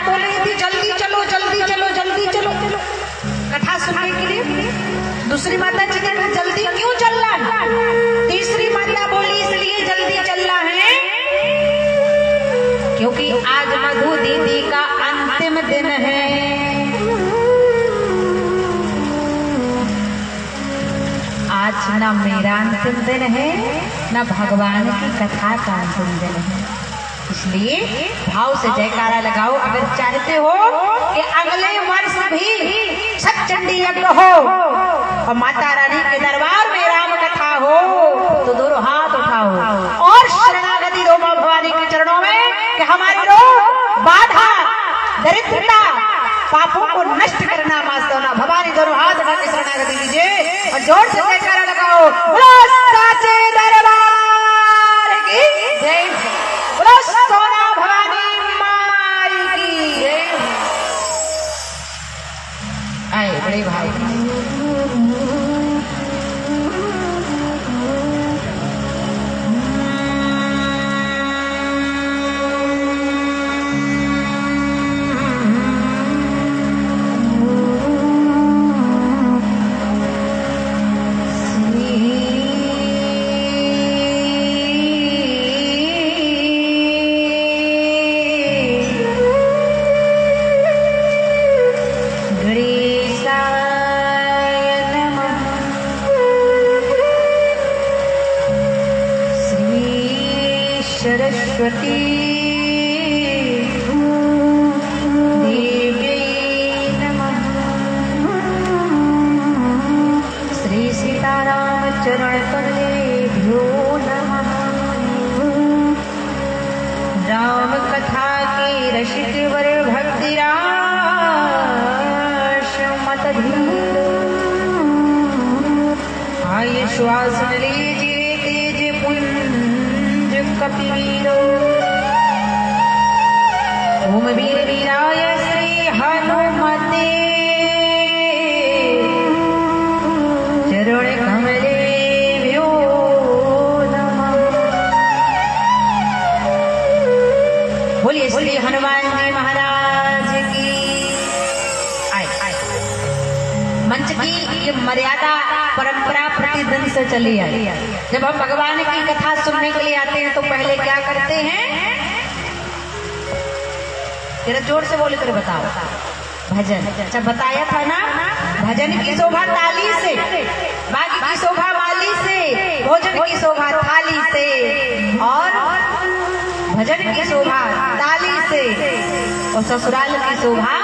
बोल रही थी जल्दी चलो जल्दी चलो जल्दी चलो कथा सुनने के लिए। दूसरी माता जी ने कहा जल्दी क्यों चल रहा है? तीसरी माता बोली इसलिए जल्दी चल रहा है क्योंकि आज मधु दीदी का अंतिम दिन है। आज ना मेरा अंतिम दिन है ना भगवान की कथा का अंतिम दिन है, इसलिए भाव से जयकारा लगाओ। अगर चाहते हो कि अगले वर्ष भी सतचंडी यज्ञ हो और माता रानी के दरबार में राम कथा हो तो दोनों हाथ उठाओ और शरणागति दो मां भवानी के चरणों में कि हमारी रोग बाधा दरिद्रता पापों को नष्ट करना मां सोना भवानी दोनों हाथ उठा के शरणागति दीजिए और जोर से जयकारा लगाओ। बोलो साचे दरबार की जय, बोलो सोना भवानी माई की जय। आए बड़े भाई सरस्वती देव्यै नमः। श्री सीतारामचरण कमलेभ्यो नमः। राम कथा की रसिक वर भक्ति राश मत धीर आय श्वास लीजिए तेज पुंज कपिवीर। ओम वीर वीराय श्री हनुमते चरण कमलेभ्यो नमः। बोलिए श्री हनुमान जी महाराज की। आए मंच की ये मर्यादा परंपरा प्रतिदिन से चली आई। जब हम भगवान की कथा सुनने के लिए आते हैं तो पहले क्या करते हैं? तेरा जोर से बोले तेरे बताओ। भजन। अच्छा बताया था ना, भजन की शोभा ताली से, बाकी की शोभा माली से, भोजन की शोभा थाली से और भजन की शोभा ताली से और ससुराल की शोभा।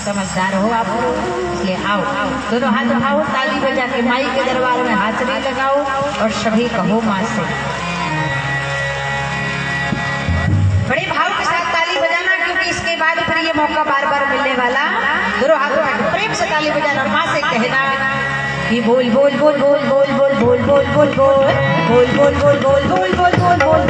समझदार हो आप लोग, इसलिए आओ दोनों हाथ उठाओ, ताली बजा के माई के दरबार में हाजिरी लगाओ और सभी कहो मां से। बड़े भाव के साथ ताली बजाना क्योंकि इसके बाद फिर ये मौका बार बार मिलने वाला। दोनों हाथ उठा के प्रेम से ताली बजाना और मां से कहना कि बोल बोल बोल बोल बोल बोल बोल बोल बोल बोल बोल बोल बोल बोल बोल बोल बोल बोल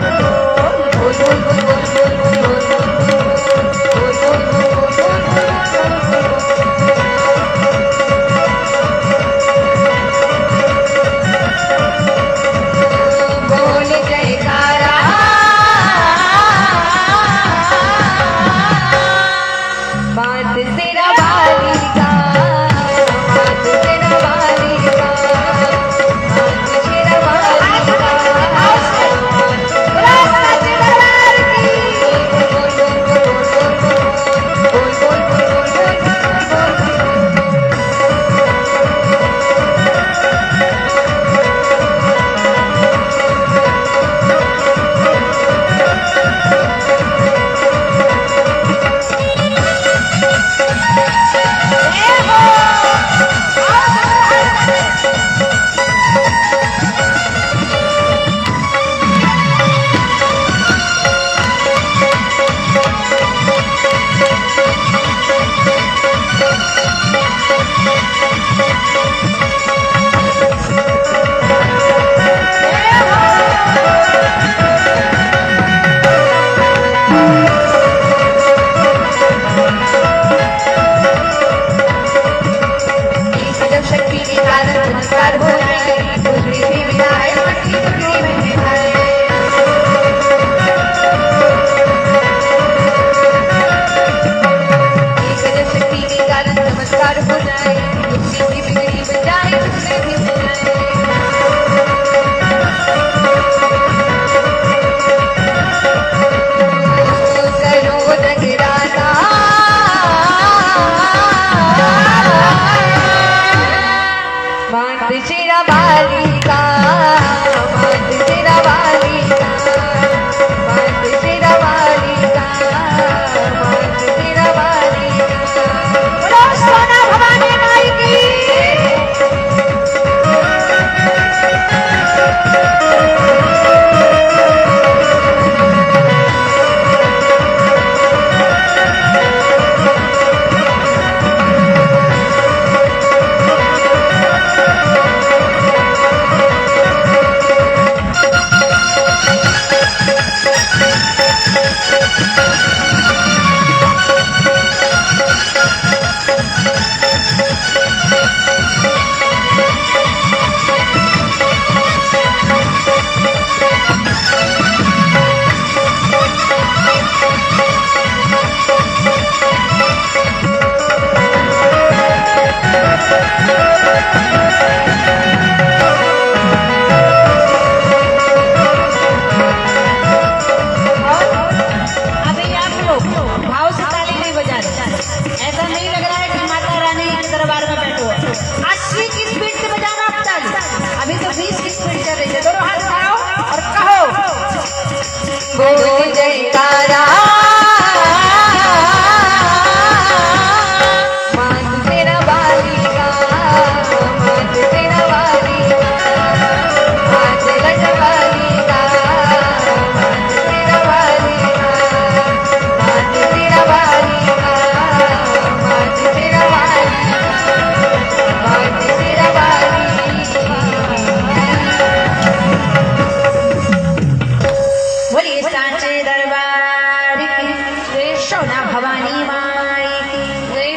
सोना भवानी माई की।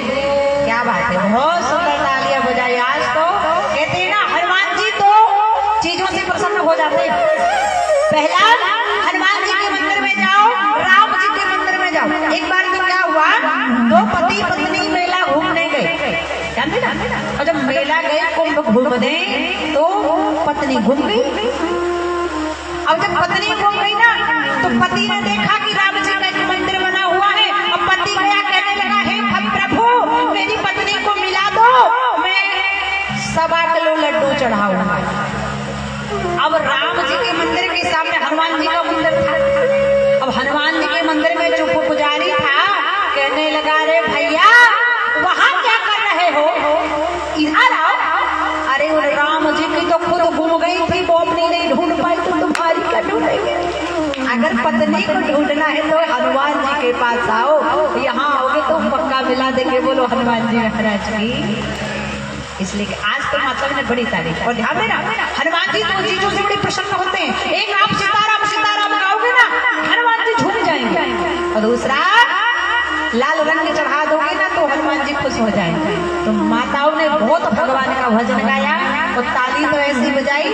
क्या बात है, बहुत सुंदर तालियां बजाई आज तो। कहते हैं ना हनुमान जी तो चीजों से प्रसन्न हो जाते हैं। पहला हनुमान जी के मंदिर में जाओ, राम जी के मंदिर में जाओ। एक बार तो क्या हुआ, दो पति पत्नी मेला घूमने गए, जानते ना। और जब मेला गए कुंभ घूमने तो पत्नी घूम गई। अब जब पत्नी घूम गई ना तो पति ने देखा कि राम जी का एक मंदिर बना हुआ है। अब पति गया कहने लगा, हे प्रभु मेरी पत्नी को मिला दो, मैं 1.25 किलो लड्डू चढ़ाऊंगा। अब राम जी के मंदिर के सामने हनुमान जी का मंदिर था। अब हनुमान जी के मंदिर में जो पुजारी था कहने लगा, रे भैया वहां क्या कर रहे हो, इधर आओ। अरे वो राम जी की तो खुद घूम गई थी, वो अपनी नहीं ढूंढ पाई तो तुम्हारी क्या ढूंढेंगे। अगर पत्नी को ढूंढना है तो हनुमान जी के पास आओ, यहाँ आओगे तो पक्का मिला देंगे। बोलो हनुमान जी महाराज की। इसलिए कि आज तो माता ने बड़ी तारीफ। और ध्यान देना हनुमान जी तो चीजों से बड़ी प्रसन्न होते हैं। एक आप सीताराम सीताराम गाओगे ना हनुमान जी झूम जाएंगे, और दूसरा लाल रंग चढ़ा दोगे ना तो हनुमान जी खुश हो जाएंगे। तो माताओं ने बहुत भगवान का भजन गाया और ताली तो ऐसी बजाई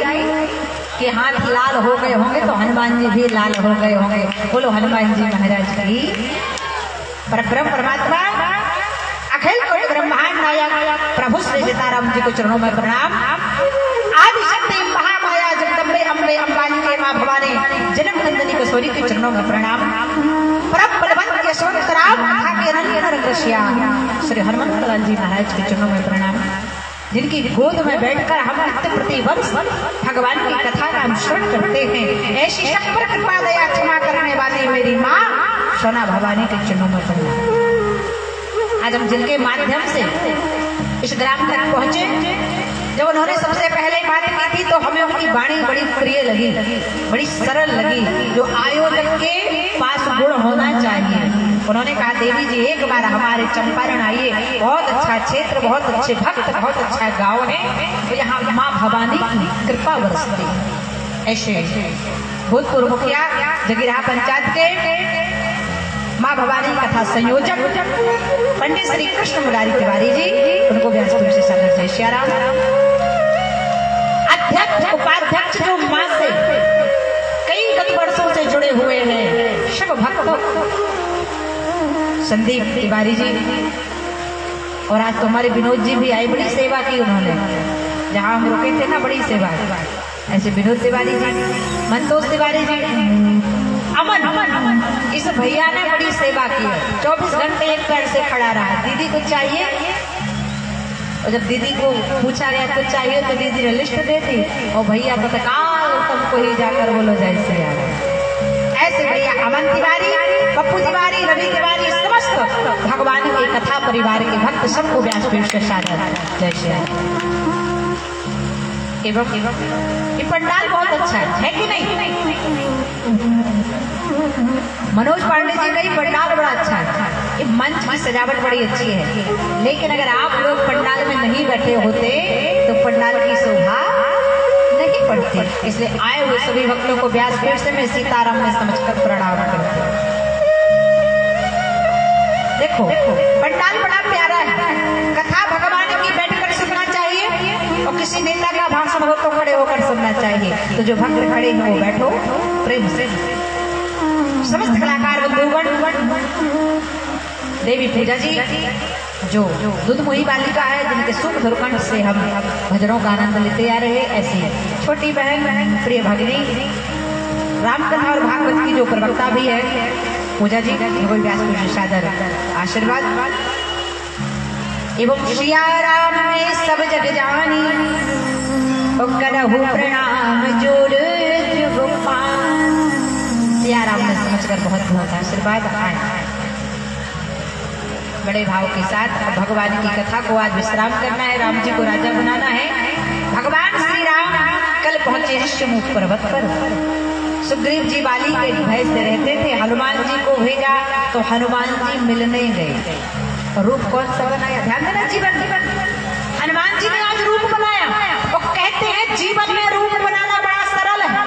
कि हाथ लाल हो गए होंगे तो हनुमान जी भी लाल हो गए होंगे। बोलो हनुमान जी महाराज की। परब्रह्म परमात्मा अखिल कोटि ब्रह्मांड नायक प्रभु श्री सीताराम जी को चरणों में प्रणाम। आदि शक्ति महामाया जगदम्बे अम्बे अंबालिके मां भवानी जनक नंदिनी किशोरी के चरणों में प्रणाम। परम बलवंत यशवंत राम के अनन्य रंगसिया श्री हनुमंत लाल जी महाराज के चरणों में प्रणाम, जिनकी गोद में बैठकर हम नित्य प्रति वर्ष भगवान की कथा का अनुसरण करते हैं। ऐसी शक्ति कृपा दया क्षमा करने वाली मेरी माँ सोना भवानी के चरणों में प्रणाम। आज हम जिनके माध्यम से इस ग्राम तक पहुंचे, जब उन्होंने सबसे पहले बात की थी तो हमें उनकी वाणी बड़ी प्रिय लगी, बड़ी सरल लगी, जो आयोजक के पास गुण होना चाहिए। उन्होंने कहा, देवी जी एक बार हमारे चंपारण आइए, बहुत अच्छा क्षेत्र, बहुत अच्छे भक्त, बहुत अच्छा गांव है, तो यहाँ माँ भवानी की कृपा बरसती। ऐसे भूतपूर्व मुखिया जगीरहा पंचायत के माँ भवानी कथा संयोजक पंडित श्री कृष्ण मुरारी तिवारी जी, उनको व्यासपीठ से सादर जय श्री राम। अध्यक्ष उपाध्यक्ष जो माँ से कई गत वर्षों से जुड़े हुए हैं, शिव भक्त संदीप तिवारी जी, और आज तो हमारे विनोद जी भी आए, बड़ी सेवा की उन्होंने। जहाँ हम रुके थे ना बड़ी सेवा, ऐसे विनोद तिवारी जी, मंतोष तिवारी जी, अमन इस भैया ने बड़ी सेवा की है। 24 घंटे एक पैर से खड़ा रहा। दीदी को चाहिए, और जब दीदी को पूछा गया कुछ चाहिए तो दीदी ने लिस्ट दे दी, और भैया तो तत्काल तुमको ही जाकर बोलो जैसे आ गए। ऐसे भैया अमन तिवारी, पप्पू तिवारी, रवि तिवारी, समस्त भगवान के कथा परिवार के भक्त सबको व्यासपीठ से सादर जय श्री राम। एवं ये पंडाल बहुत अच्छा है कि नहीं? मनोज पांडे जी का ये पंडाल बड़ा अच्छा है, ये मंच की सजावट बड़ी अच्छी है। लेकिन अगर आप लोग पंडाल में नहीं बैठे होते तो पंडाल की शोभा नहीं पड़ती। इसलिए आए हुए सभी भक्तों को व्यासपीठ से मैं सीताराम में समझकर प्रणाम करती हूँ। देखो पंडाल बड़ा प्यारा है, कथा भगवान की बैठकर सुनना चाहिए, और किसी नेता का भाषण हो तो खड़े होकर सुनना चाहिए। तो जो भक्त खड़े हैं वो बैठो प्रेम से। समस्त कलाकार बंधुगण, देवी पूजा जी जो दुधमुही बालिका है, जिनके सुख धुरकंठ से हम भजनों का आनंद लेते आ रहे, ऐसी छोटी बहन प्रिय भगिनी रामकथा और भागवत की जो प्रवक्ता भी है पूजा जी, व्यासपीठ से सादर आशीर्वाद। एवं सिया राम में सब जग जानी, करहु प्रणाम जोर सिया राम ने समझकर बहुत बहुत आशीर्वाद आए। बड़े भाव के साथ भगवान की कथा को आज विश्राम करना है, राम जी को राजा बनाना है। भगवान श्री राम कल पहुंचे ऋष्यमुख पर्वत पर। सुग्रीव जी बाली के भय से रहते थे, हनुमान जी को भेजा तो हनुमान जी मिलने गए। रूप कौन सा बनाया? ध्यान देना, जीवन हनुमान जी ने आज रूप बनाया। और कहते हैं जीवन में रूप बनाना बड़ा सरल है।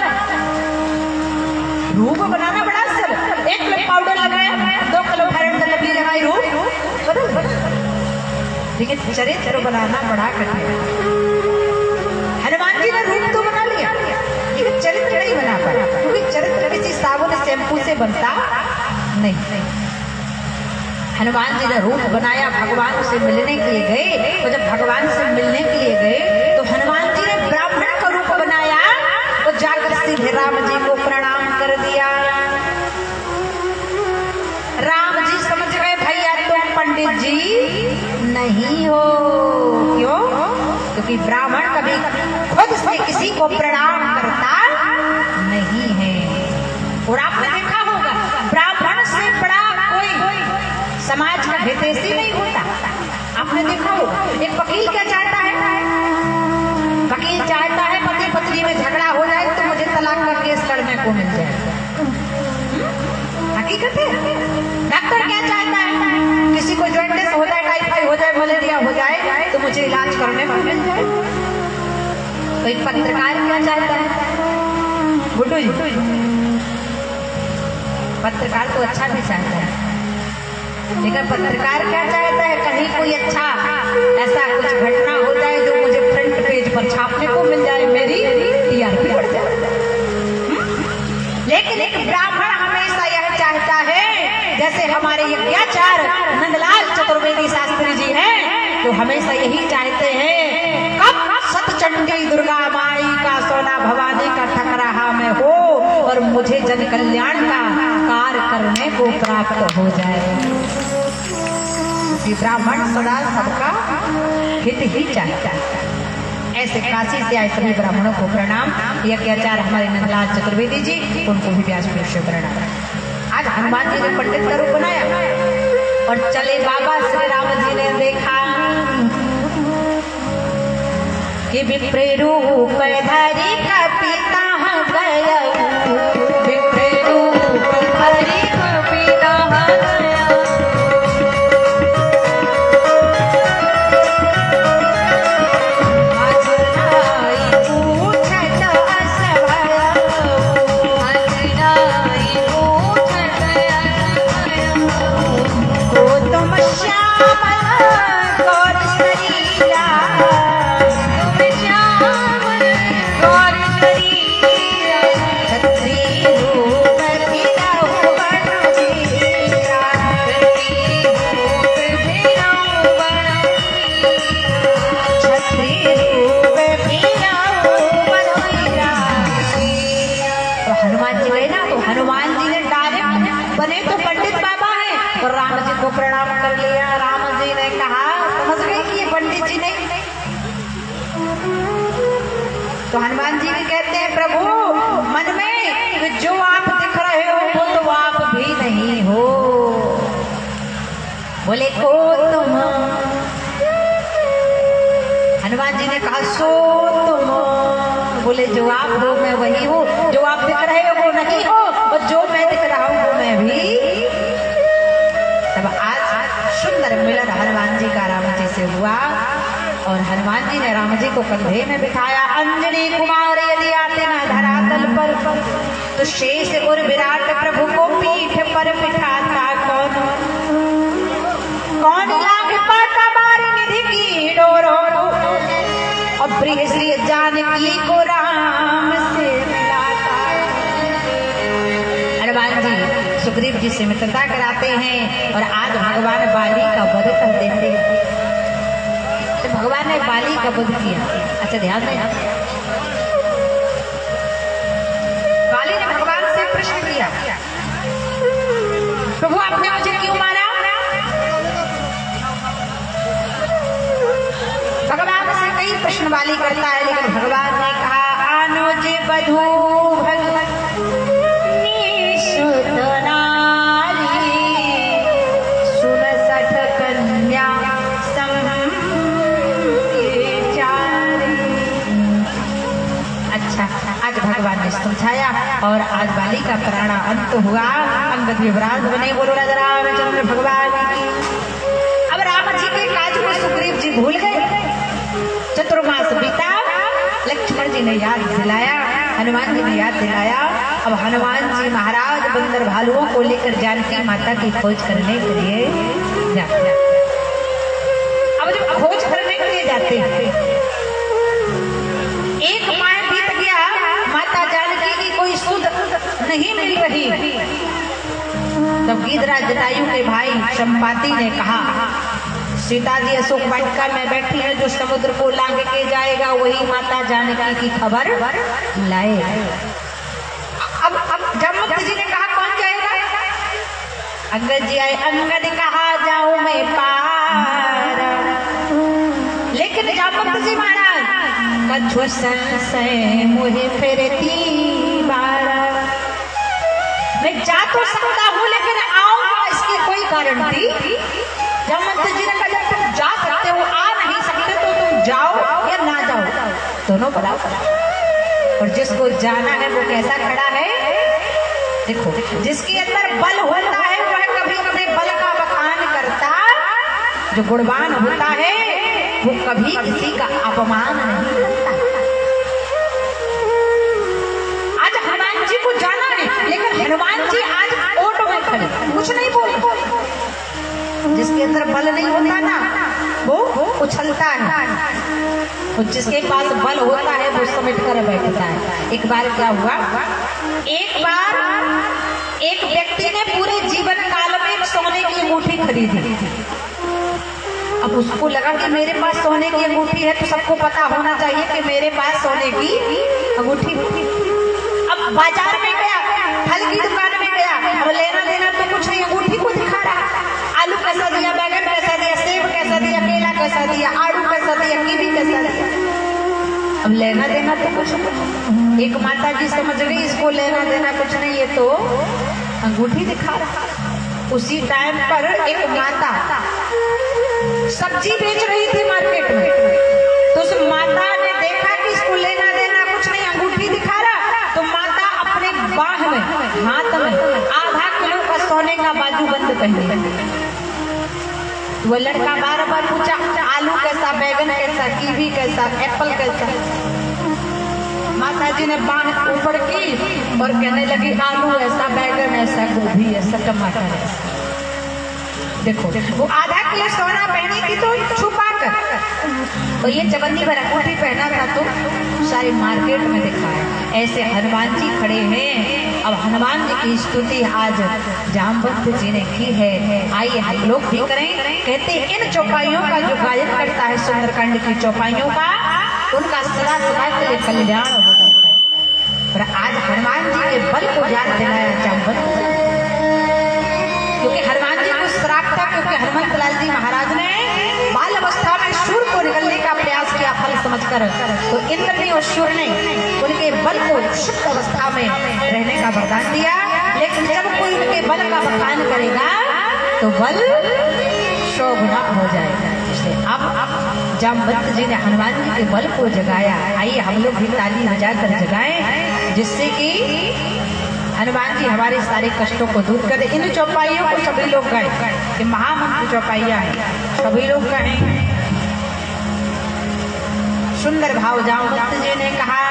रूप बनाना बड़ा सरल। 1 किलो पाउडर लगाया, 2 किलो लेकिन चरित्र बनाना बड़ा कठिन है। हनुमान जी ने रूप तो बना लिया लेकिन चरित्र नहीं बना पाया, क्योंकि चरित्र किसी साबुन शैम्पू से बनता नहीं। हनुमान जी ने रूप बनाया, भगवान से मिलने के लिए गए, तो जब भगवान से मिलने के लिए गए तो हनुमान जी ने ब्राह्मण का रूप बनाया, तो जाकर सीधे राम जी को प्रणाम कर दिया। राम जी समझ गए भैया तुम पंडित जी नहीं हो। क्यों? क्योंकि ब्राह्मण कभी खुद से किसी को प्रणाम करता नहीं है। और आपने देखा होगा ब्राह्मण से बड़ा कोई समाज का हितैषी नहीं होता। आपने देखा होगा एक वकील क्या चाहता है? वकील चाहता है पति पत्नी में झगड़ा हो जाए तो मुझे तलाक का केस लड़ने को मिल जाए। हकीकत है। डॉक्टर क्या चाहता है? किसी को जॉन्डिस हो जाए, टाइफाइड हो जाए, मलेरिया हो जाए तो मुझे इलाज करने में मिल जाए। तो एक पत्रकार क्या चाहता है? गुड्डू जी, पत्रकार तो अच्छा भी चाहता है, लेकिन पत्रकार क्या चाहता है? कहीं कोई अच्छा ऐसा कुछ घटना हो जाए जो मुझे फ्रंट पेज पर छापने को मिल जाए, मेरी टीआरपी बढ़ जाए। लेकिन एक ब्राह्मण हमेशा यह चाहता है, जैसे हमारे यज्ञाचार्य नंदलाल चतुर्वेदी शास्त्री जी हैं, तो हमेशा यही चाहते हैं कब सतचंडी दुर्गा माई का सोना भवानी का ठकराहा में हो और मुझे जन कल्याण का कार्य करने को प्राप्त हो जाए। ब्राह्मण सदा सबका हित ही चाहता है। ऐसे काशी से आए सभी ब्राह्मणों को प्रणाम। यज्ञाचार्य हमारे नंदलाल चतुर्वेदी जी, उनको भी व्यासपीठ से प्रणाम। आज हनुमान जी ने पंडित का रूप बनाया और चले बाबा श्री राम जी ने देखा कि विप्र रूप धरि कपिता गया, विप्र रूप धरि कपिता गया। प्रणाम कर लिया। राम जी ने कहा, समझ गए कि ये पंडित जी नहीं। तो हनुमान जी भी कहते हैं प्रभु मन में जो आप दिख रहे हो वो तो आप भी नहीं हो। बोले को तुम? हनुमान जी ने कहा सो तुम। बोले जो आप हो मैं वही हूँ, जो आप दिख रहे हो वो नहीं हो और जो मैं दिख रहा हूँ वो मैं भी। तब आज सुंदर मिलन हनुमान जी का राम जी से हुआ और हनुमान जी ने राम जी को कंधे में बिठाया। अंजनी कुमार यदि आते न धरातल पर तो शेष और विराट प्रभु को पीठ पर बिठाता कौन? कौन लाग पाता मारी निधि की डोरो और प्रिय श्री जानकी को राम से मिलाता। हनुमान जी सुग्रीव जी से मित्रता कराते हैं और आज भगवान बाली का वध कर देते हैं। तो भगवान ने बाली का वध किया। अच्छा ध्यान देना, बाली ने भगवान से प्रश्न किया, प्रभु आपने मुझे क्यों मारा? भगवान से कई प्रश्न बाली करता है, लेकिन भगवान ने कहा अनुज बधू भगवत आज भगवान ने समझाया और आज बाली का प्राण अंत हुआ। अंगद युवराज बने। बोलो राजा रामचंद्र भगवान की। अब राम जी के काज को सुग्रीव जी भूल गए। चतुर्मास बीता, लक्ष्मण जी ने याद दिलाया, हनुमान जी ने याद दिलाया। अब हनुमान जी महाराज बंदर भालुओं को लेकर जानकी माता की खोज करने के लिए जाते। अब जब खोज करने के लिए जाते हैं, एक माह बीत गया, माता जानकी की कोई सुध नहीं मिल रही। तब गिरिराज जटायु के भाई चंपाती ने कहा, सीता जी अशोक वाटिका में बैठी है, जो समुद्र को लांघ के जाएगा वही माता जानकी की खबर लाए। अब जामवंत जी ने कहा, कौन जाएगा? अंगद जी आए। अंगद कहा, जाऊं मैं पार। लेकिन जामवंत जी महाराज कछु संशय मुझे फिरती बार। मैं जा तो सकता हूँ लेकिन आऊंगा इसकी कोई गारंटी। जामवंत जी ने कहा, जब तुम जा सकते हो, आ नहीं सकते तो तुम जाओ या ना जाओ, दोनों बराबर। और जिसको जाना है वो कैसा खड़ा है? देखो, जिसके अंदर बल होता है वह कभी अपने बल का बखान करता, जो गुणवान होता है वो कभी किसी का अपमान नहीं करता। आज हनुमान जी को जाना है, लेकिन हनुमान जी आज ऑटो में खड़े, कुछ नहीं बोले। जिसके अंदर बल नहीं होता ना वो उछलता है, और जिसके पास बल होता है वो समेट कर बैठता है। एक बार क्या हुआ, एक बार एक व्यक्ति ने पूरे जीवन काल में एक सोने की अंगूठी खरीदी। अब उसको लगा कि मेरे पास सोने की अंगूठी है तो सबको पता होना चाहिए कि मेरे पास सोने की अंगूठी। अब बाजार में गया, फल की दुकान में गया, अब लेना देना तो कुछ नहीं, अंगूठी को दिखा रहा। आलू कैसा दिया, बैगन कैसा दिया, सेब कैसा दिया, केला कैसा दिया, आड़ू कैसा दिया, कीवी कैसा दिया। अब लेना देना तो कुछ नहीं। एक माता जी समझ गई इसको लेना देना कुछ नहीं, ये तो अंगूठी दिखा रहा। उसी टाइम पर एक माता सब्जी बेच रही थी मार्केट में, तो उस माता ने देखा कि इसको लेना देना कुछ नहीं, अंगूठी दिखा रहा। तो माता अपने बाह में, हाथ में आधा किलो का सोने का बाजूबंद पहनी। वो लड़का बार बार पूछा, आलू कैसा, बैगन कैसा, कीवी कैसा, एप्पल कैसा। माता जी ने बाह ऊपर की और कहने लगी, आलू ऐसा, बैगन ऐसा, गोभी ऐसा, टमाटर ऐसा। देखो, वो आधा किलो सोना पहनी थी तो छुपा कर, और ये चबन्नी भर अंगूठी पहना था तो सारे मार्केट में दिखाया। ऐसे हनुमान जी खड़े हैं। अब हनुमान जी की स्तुति आज जामवंत जी ने की है, आइए हम लोग भी करें। कहते हैं, इन चौपाइयों का जो गायन करता है, सुंदरकांड की चौपाइयों का, उनका सदा सदा के लिए कल्याण हो जाता है। और आज हनुमान जी के बल को याद दिलाया जामवंत, क्योंकि हनुमान जी को श्राप था, क्योंकि हनुमंत लाल जी महाराज ने बाल अवस्था में शूर को निकलने का प्रयास किया फल समझकर, तो इंद्र ने और शूर ने उनके बल को शुद्ध अवस्था में रहने का वरदान दिया। लेकिन जब कोई उनके बल का बखान करेगा तो बल 100 गुना हो जाएगा। इसलिए अब जामवंत जी ने हनुमान जी के बल को जगाया। आइए हम लोग भी ताली बजाकर जगाएं, जिससे कि हनुमान जी हमारे सारे कष्टों को दूर कर दे। इन चौपाइयों को सभी लोग गाएं, ये महामंत्र चौपाइयां हैं, सभी लोग गाएं। सुंदर भाव जामवंत जी ने कहा,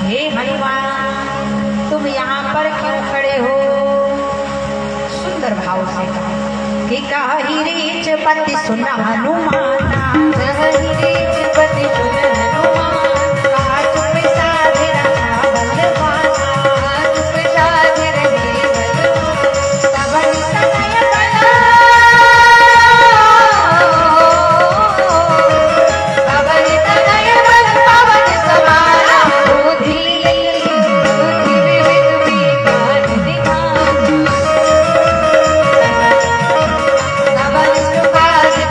हे हनुमान तुम यहाँ पर क्यों खड़े हो? सुंदर भाव से कहा कि कही रीच पति सुन हनुमान, कही रीच पति सुन हनुमान, कहा तुम साधे रखा बलवान,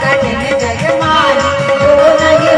कठिन जग मारी, तो नहीं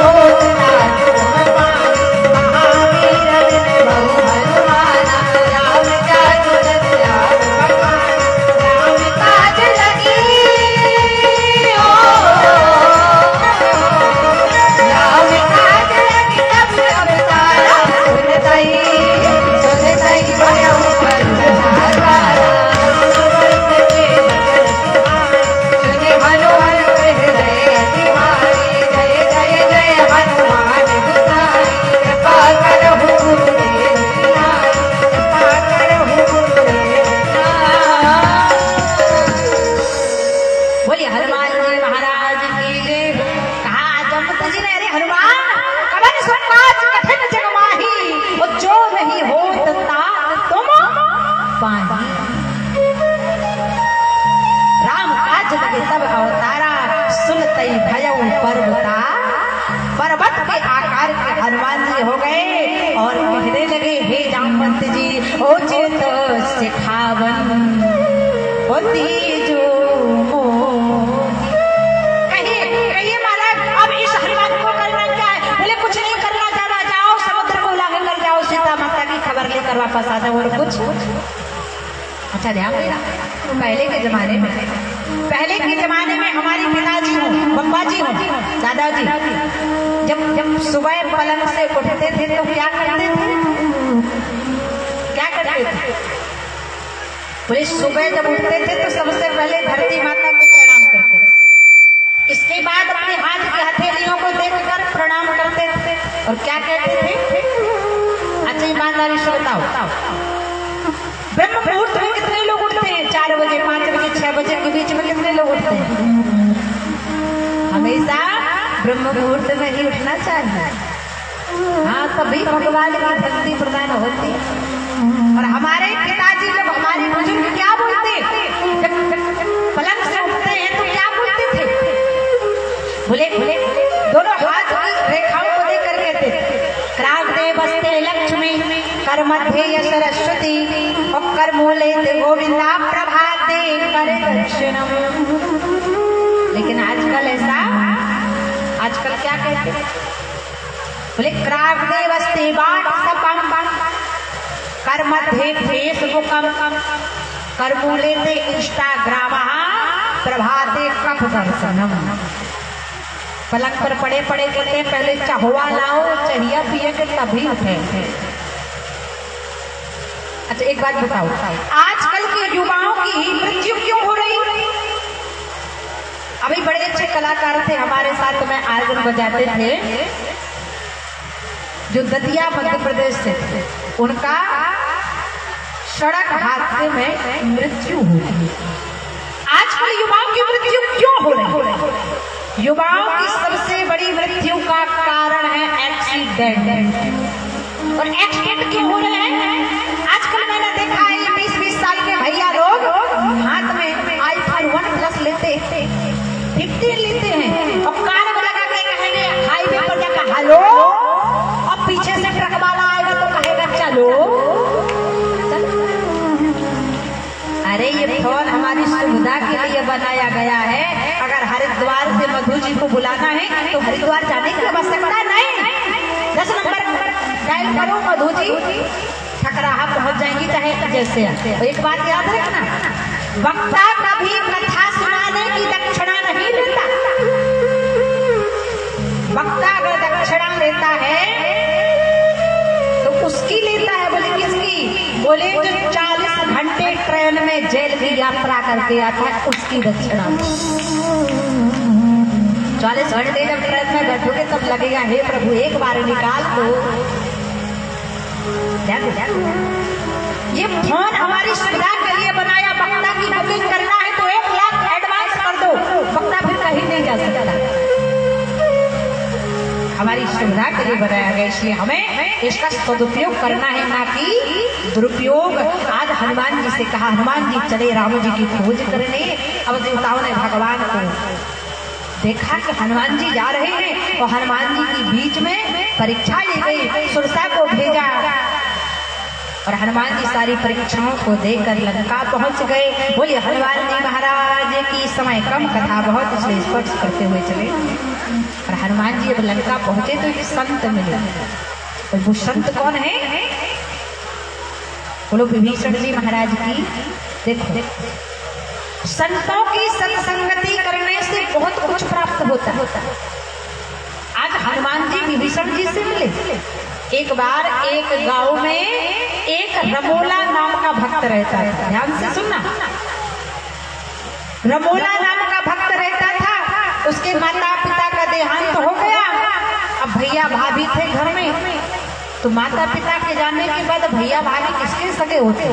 पर्वत के आकार के हनुमान जी हो गए और कहने लगे, हे जामवंत जी, ओ चेत सिखावन होती जो कहिए महाराज, अब इस हनुमान को करना क्या है? बोले कुछ नहीं करना, जाना जाओ समुद्र को लाकर कर जाओ, सीता माता की खबर लेकर वापस आ जाओ। और कुछ अच्छा ध्यान देना, पहले के जमाने में हमारे पिताजी हो, बप्पा जी हो, दादाजी जब सुबह पलंग से उठते थे तो क्या करते थे? बोले सुबह जब उठते थे तो सबसे पहले धरती माता को प्रणाम करते थे, इसके बाद अपने हाथ की हथेलियों को देखकर प्रणाम करते थे और क्या कहते थे? अच्छा ईमानदारी से बताओ, ब्रह्म मुहूर्त में कितने लोग उठते हैं? 4 बजे, 5 बजे, 6 बजे के बीच में कितने लोग उठते हैं? हमेशा ब्रह्म मुहूर्त में ही उठना चाहिए। हाँ, तभी भगवान की शक्ति प्रदान होती है। और हमारे पिताजी जब हमारे बुजुर्ग क्या बोलते, जब पलंग से उठते हैं तो क्या बोलते थे? बोले दोनों हाथ की रेखाओं को देकर कहते थे, क्राग्रे बस्ते लक्ष्मी कर मध्य सरस्वती और कर मूले गोविंदा प्रभाते कर दर्शनम। लेकिन आजकल क्या कहते? बोले क्राग्रे बस्ते व्हाट्सएप कर मध्य फेसबुकम कर मूले इंस्टाग्राम प्रभाते कप दर्शनम। पलंग पर पड़े कहते पहले चाहुआ लाओ, चाहिए पिए के तभी उठे। अच्छा एक बात बताओ, आजकल के युवाओं की मृत्यु क्यों हो रही? अभी बड़े अच्छे कलाकार थे हमारे साथ में, आर्गन बजाते थे, जो दतिया मध्य प्रदेश से थे, उनका सड़क हादसे में मृत्यु हो गई। आजकल युवाओं की मृत्यु क्यों हो रही? युवाओं की सबसे बड़ी मृत्यु का कारण है एक्सीडेंट। और एक्सीडेंट क्यों हो रहे हैं? आजकल मैंने देखा है 20-20 साल के भैया लोग हाथ में iPhone 1+ लेते हैं, 15 लेते हैं और कान में लगा के कहेंगे हाईवे पर जाकर हेलो, और पीछे से ट्रक वाला आएगा तो कहेगा चलो। अरे ये फोन हमारी सुविधा के लिए बनाया गया है। अगर हरिद्वार से मधु जी को बुलाना है तो हरिद्वार जाने की आवश्यकता नहीं, 10 नंबर डायल करो, मधु जी ठकराहा पहुंच जाएंगी चाहे जैसे। एक बात याद रखना, वक्ता कभी कथा सुनाने की दक्षिणा नहीं लेता। वक्ता अगर दक्षिणा लेता है तो उसकी लेता है। बोले किसकी? बोले जो 40 घंटे ट्रेन में जेल की यात्रा करके आता है उसकी दक्षिणा। 40 घंटे जब ट्रेन में बैठोगे तब लगेगा हे प्रभु एक बार निकाल दो। ये फोन हमारी सुविधा के लिए बनाया। वक्ता की बुकिंग करना है तो 1 लाख एडवांस कर दो, वक्ता फिर कहीं नहीं जा सकता। हमारी सुविधा के लिए बनाया गया, इसलिए हमें इसका सदुपयोग करना है, ना कि दुरुपयोग। आज हनुमान जी से कहा, हनुमान जी चले राम जी की खोज करने। अब देवताओं ने भगवान को देखा कि हनुमान जी जा रहे हैं और हनुमान जी की बीच में परीक्षा ली गई, सुरसा को भेजा और हनुमान जी सारी परीक्षाओं को देकर लंका पहुंच गए। बोलिए हनुमान जी महाराज की। समय कम, कथा बहुत, इसलिए स्पर्श करते हुए चले। और हनुमान जी जब लंका पहुंचे तो एक संत मिले। और वो संत कौन है? बोलो विभीषण जी महाराज की। देखो संतों की सत्संगति करने से बहुत कुछ प्राप्त होता है। आज हनुमान जी विभीषण जी से मिले। एक बार एक गांव में एक रमोला नाम का भक्त रहता था। ध्यान से सुनना, रमोला नाम का भक्त रहता था। उसके माता पिता का देहांत हो गया। अब भैया भाभी थे घर में, तो माता पिता के जाने के बाद भैया भाभी किसके सगे होते।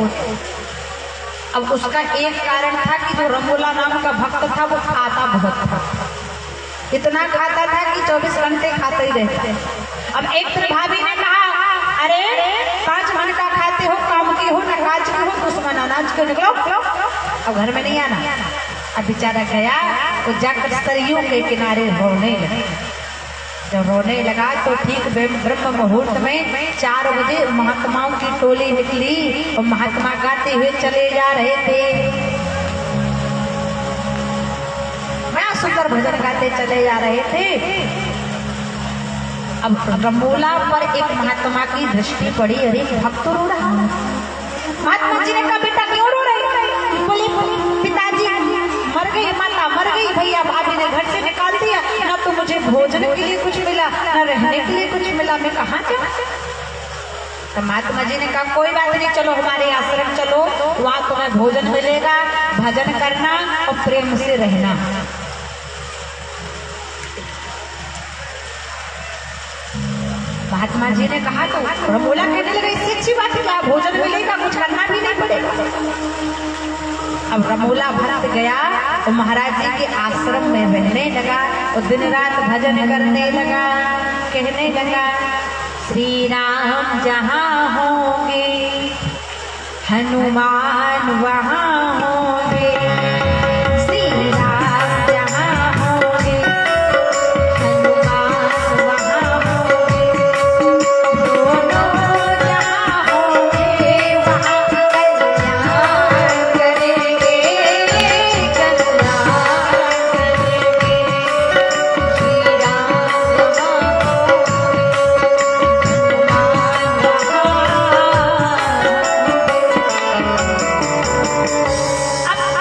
अब उसका एक कारण था कि जो रमोला नाम का भक्त था वो खाता बहुत था। इतना खाता था कि 24 घंटे खाता ही रहता। अब एक दिन भाभी ने कहा, अरे 5 घंटा खाते हो, काम की हो न काज की हो, दुश्मन अनाज क्यों निकलो, अब घर में नहीं आना। अब बेचारा गया, वो जाकर सरयू के किनारे होने लगे। जब रोने लगा तो ठीक ब्रह्म मुहूर्त में 4 बजे महात्माओं की टोली निकली और महात्मा गाते हुए चले जा रहे थे। बड़ा सुंदर भजन गाते चले जा रहे थे। अब रमोला पर एक महात्मा की दृष्टि पड़ी, अरे भक्त रो रहा। महात्मा जी ने कहा बेटा क्यों रो रहे? बोले पिताजी मर गई, माता मर गई, भैया भाभी ने घर से निकाल दिया, ना तो मुझे भोजन के लिए कुछ मिला ना रहने के लिए कुछ मिला, मैं कहाँ जाऊँ? तो महात्मा जी ने कहा कोई बात नहीं, चलो हमारे आश्रम चलो, वहाँ तुम्हें भोजन मिलेगा, भजन करना और प्रेम से रहना। महात्मा जी ने कहा तो रमोला कहने लगा इससे अच्छी बात क्या, भोजन मिलेगा, कुछ करना भी नहीं पड़ेगा। अब रमोला भक्त गया और महाराज जी के आश्रम में रहने लगा और दिन रात भजन करने लगा, कहने लगा श्री राम जहाँ होंगे हनुमान वहाँ होंगे, श्री राम जहाँ होंगे हनुमान वहाँ होंगे, दोनों जहाँ होंगे वहाँ कल्याण करेंगे, कल्याण करेंगे, श्री राम जहाँ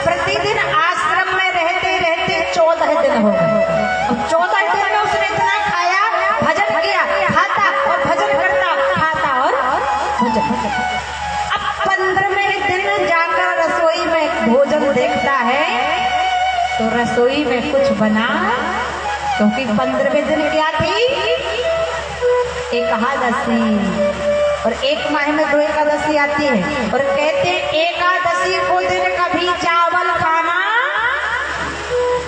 प्रतिदिन आश्रम में रहते रहते 14 दिन हो गए। अब 14 दिन में उसने इतना खाया, भजन किया, खाता और भजन करता, खाता और भजन। अब 15वें दिन जाकर रसोई में भोजन देखता है तो रसोई में कुछ बना, क्योंकि 15वें दिन क्या थी? एकादशी, और एक माह में 2 एकादशी आती है और कहते एकादशी को दिन कभी चावल खाना।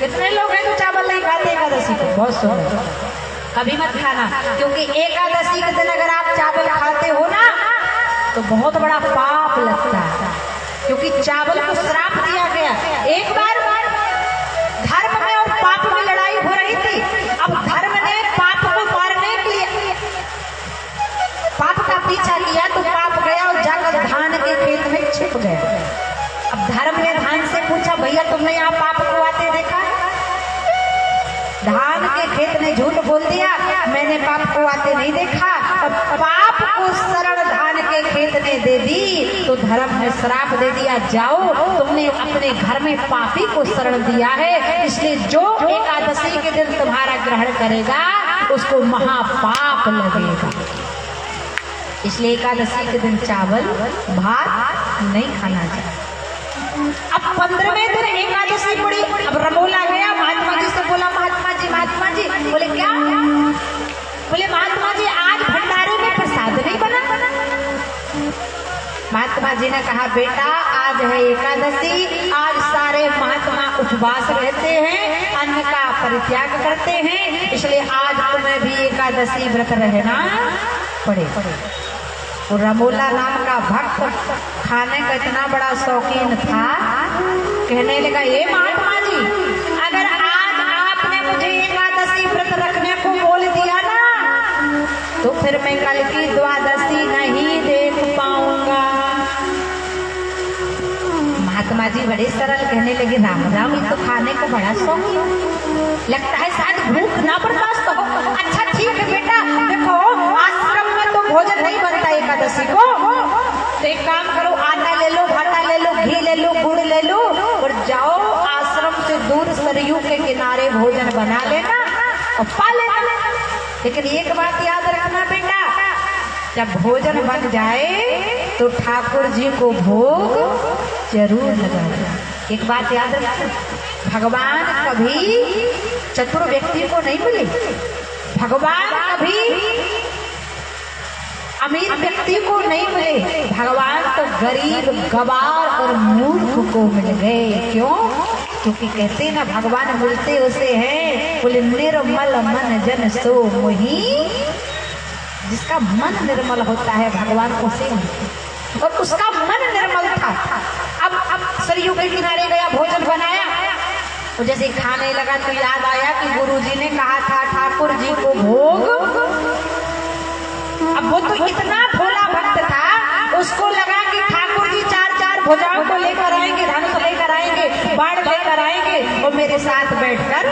कितने लोग हैं जो चावल नहीं खाते एकादशी को? बहुत सुंदर, कभी मत खाना, क्योंकि एकादशी के दिन अगर आप चावल खाते हो ना तो बहुत बड़ा पाप लगता है, क्योंकि चावल को श्राप दिया गया। एक बार धर्म में और पाप में लड़ाई हो रही थी। अब धर्म ने पाप को मारने के लिए पाप का पीछा किया तो पाप गया और जाकर धान के खेत में छिप गया। अब धर्म ने धान से पूछा भैया तुमने यहाँ पाप को आते देखा? धान के खेत ने झूठ बोल दिया, मैंने पाप को आते नहीं देखा। अब पाप को शरण धान के खेत ने दे दी तो धर्म ने श्राप दे दिया, जाओ तुमने अपने घर में पापी को शरण दिया है, इसलिए जो एकादशी के दिन तुम्हारा ग्रहण करेगा उसको महापाप लगेगा। इसलिए एकादशी के दिन चावल भात नहीं खाना चाहिए। अब 15वें दिन एकादशी पड़ी। अब रमोला गया महात्मा जी से, बोला महात्मा जी, बोले क्या? बोले महात्मा जी आज भंडारे में प्रसाद नहीं बना। महात्मा जी ने कहा बेटा आज है एकादशी, आज सारे महात्मा उपवास रहते हैं, अन्न का परित्याग करते हैं, इसलिए आज तुम्हें भी एकादशी व्रत रहना पड़े। और रमोला नाम का भक्त खाने का इतना बड़ा शौकीन था, कहने लगा ये महात्मा जी अगर आज आपने मुझे एकादशी व्रत रखने को बोल दिया ना तो फिर मैं कल की द्वादशी नहीं देख पाऊंगा। महात्मा जी बड़े सरल कहने लगे राम राम ये तो खाने को बड़ा शौकीन लगता है, शायद भूख ना बर्दाश्त हो। अच्छा ठीक है बेटा, देखो आश्रम में तो भोजन नहीं बनता एकादशी को, तो एक काम करो आटा ले लो, भाटा ले लो, घी ले लो, गुड़ ले लो और जाओ आश्रम से दूर सरयू के किनारे भोजन बना लेना और पा लेना। लेकिन एक बात याद रखना बेटा, जब भोजन बन जाए तो ठाकुर जी को भोग जरूर लगाना। एक बात याद रखना, भगवान कभी चतुर व्यक्ति को नहीं मिले, भगवान कभी अमीर व्यक्ति को नहीं मिले, भगवान तो गरीब गवार और मूर्ख को मिल गए। क्यों? क्योंकि कहते ना भगवान मिलते उसे हैं, बोले निर्मल मन जन सो मोही, जिसका मन निर्मल होता है भगवान उसे मिलते, और उसका मन निर्मल था। अब सरयू के किनारे गया, भोजन बनाया, और जैसे खाने लगा तो याद आया कि गुरुजी ने कहा था ठाकुर जी को भोग। अब वो तो इतना भोला भक्त था, उसको लगा कि ठाकुर जी चार चार भुजाओं को लेकर आएंगे, धनुष लेकर आएंगे, बाण लेकर आएंगे और मेरे साथ बैठकर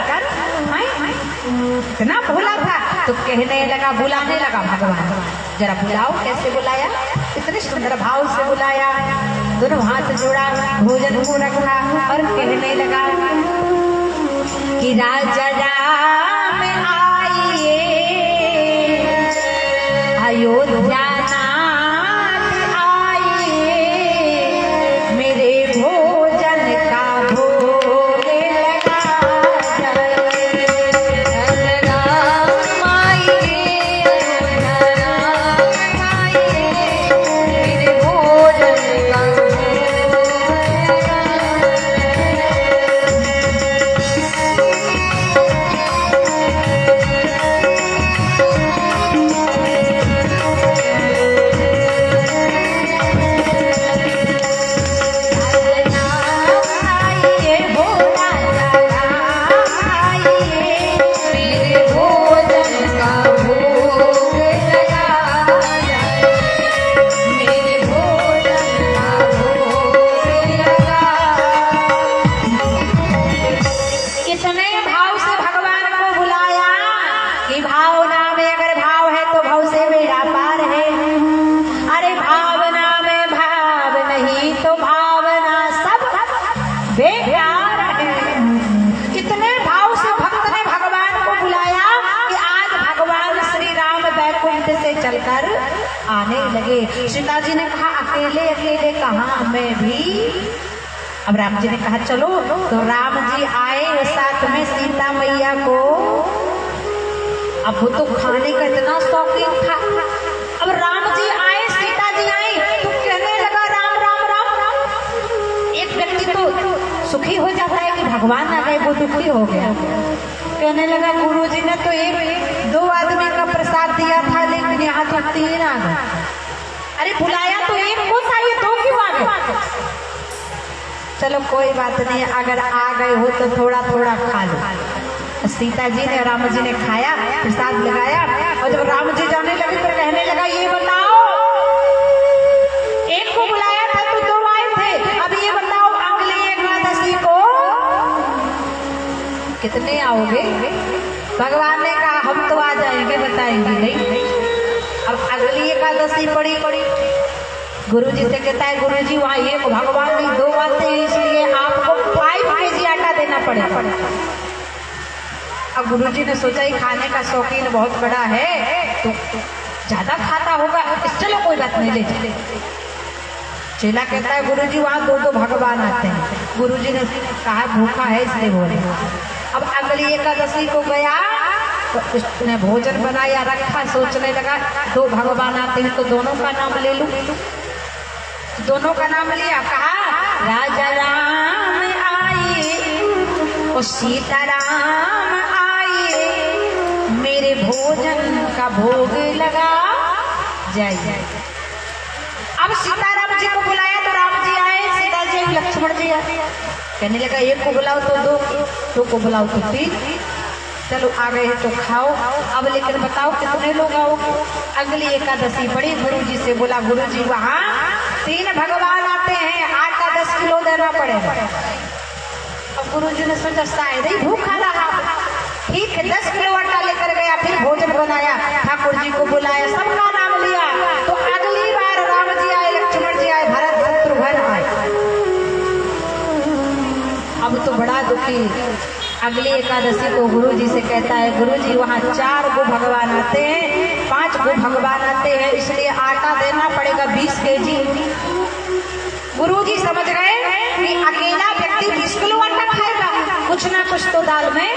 इतना भोला था। तो कहने लगा, बुलाने लगा भगवान, जरा बुलाओ। कैसे बुलाया? इतने सुंदर भाव से बुलाया, दोनों हाथ जोड़ा, भोजन को रखा और कहने लगा कि राजा राम आइए, अयोध्या नाथ आइए, मेरे भोजन का भोग लगा जाए। राम आइए, राम आइए, मेरे भोजन का बेकार है। कितने भाव से भक्त ने भगवान को बुलाया कि आज भगवान श्री राम वैकुंठ से चलकर आने लगे। सीता जी ने कहा अकेले अकेले कहाँ, मैं भी। अब राम जी ने कहा चलो, तो राम जी आए और साथ में सीता मैया को। अब वो तो खाने का इतना शौकीन था। अब राम जी आए, सीता जी आई, तो कहने लगा राम राम राम राम। एक व्यक्ति तो सुखी हो जाता है कि भगवान आ गए, वो दुखी हो गया। कहने लगा गुरु जी ने तो एक दो आदमी का प्रसाद दिया था, लेकिन यहाँ तो 3 आ गए। अरे बुलाया तो एक को था, ये 2 क्यों आ गए? चलो कोई बात नहीं, अगर आ गए हो तो थोड़ा थोड़ा खा लो। सीता जी ने राम जी ने खाया, प्रसाद लगाया, और जब राम जी जाने लगे तो कहने लगा ये बताओ, एक को बुलाया था तो 2 आए थे, अब ये बताओ अगली एकादशी को कितने आओगे? भगवान ने कहा हम तो आ जाएंगे, बताएंगे नहीं। अब अगली एकादशी पड़ी, गुरु जी से कहता है गुरु जी वहाँ एक भगवान नहीं 2 आते हैं, इसलिए आपको 5 kg आटा देना पड़ेगा। अब गुरु जी ने सोचा ही खाने का शौकीन बहुत बड़ा है तो ज्यादा खाता होगा, चलो कोई बात नहीं ले चले। चेला कहता है गुरु जी वहाँ 2 भगवान आते हैं। गुरु जी ने कहा भूखा है इसलिए बोले। अब अगली एकादशी को गया तो उसने भोजन बनाया रखा, सोचने लगा 2 भगवान आते हैं तो दोनों का नाम ले लूं। दोनों का नाम लिया, कहा राजा राम आइए और सीता राम आइए, मेरे भोजन का भोग लगा जाए। अब सीताराम जी को बुलाया तो राम जी आए, सीता जी लक्ष्मण जी आए। कहने लगा एक को बुलाओ तो 2 को बुलाओ तो 3। चलो आ गए तो खाओ। अब लेकिन बताओ कितने लोग आओगे? अगली एकादशी पड़ी, गुरु जी से बोला गुरु जी वहाँ 3 भगवान आते हैं, आटा 10 किलो देना पड़ेगा। अब गुरु जी ने सोचा शायद ही भूखा रहा, ठीक है 10 किलो आटा लेकर गया, फिर भोजन बनाया, ठाकुर जी को बुलाया, सबका नाम लिया। तो अगली बार राम जी आए, लक्ष्मण जी आए, भरत शत्रुघ्न आए। अब तो बड़ा दुखी। अगली एकादशी को गुरु जी से कहता है गुरु जी वहाँ 4 गो भगवान आते हैं, 5 गो भगवान आते हैं, इसलिए आटा देना पड़ेगा 20 kg। गुरु जी समझ गए कि अकेला व्यक्ति 20 किलो आटा खाएगा, कुछ ना कुछ तो दाल में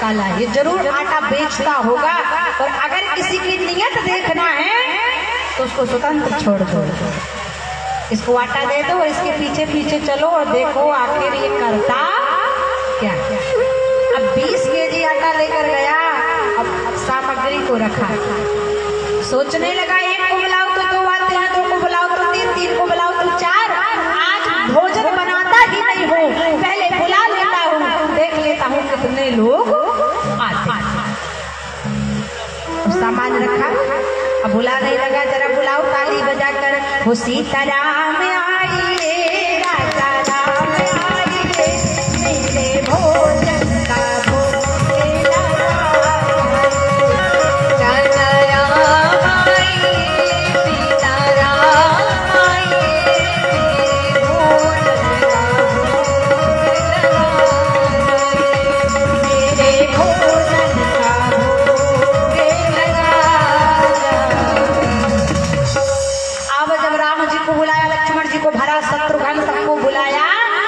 काला, ये जरूर आटा बेचता होगा। और अगर किसी की नियत देखना है तो उसको स्वतंत्र छोड़ दो, इसको आटा दे दो और इसके पीछे पीछे चलो और देखो आखिर ये करता क्या। अब 20 kg आटा लेकर गया, अब सामग्री को रखा, सोचने लगा एक को बुलाओ तो 2 आते हैं, 2 को बुलाओ तो 3, 3 को बुलाओ तो 4, आज भोजन बनाता ही नहीं हूँ, पहले बुला लेता हूँ, देख लोग आते। सामान रखा, अब बुलाने लगा, जरा बुलाओ ताली बजाकर, वो सीताराम आइए, राजा राम आइए, मेरे भोजन का भोग शत्रुघ्न सबको बुलाया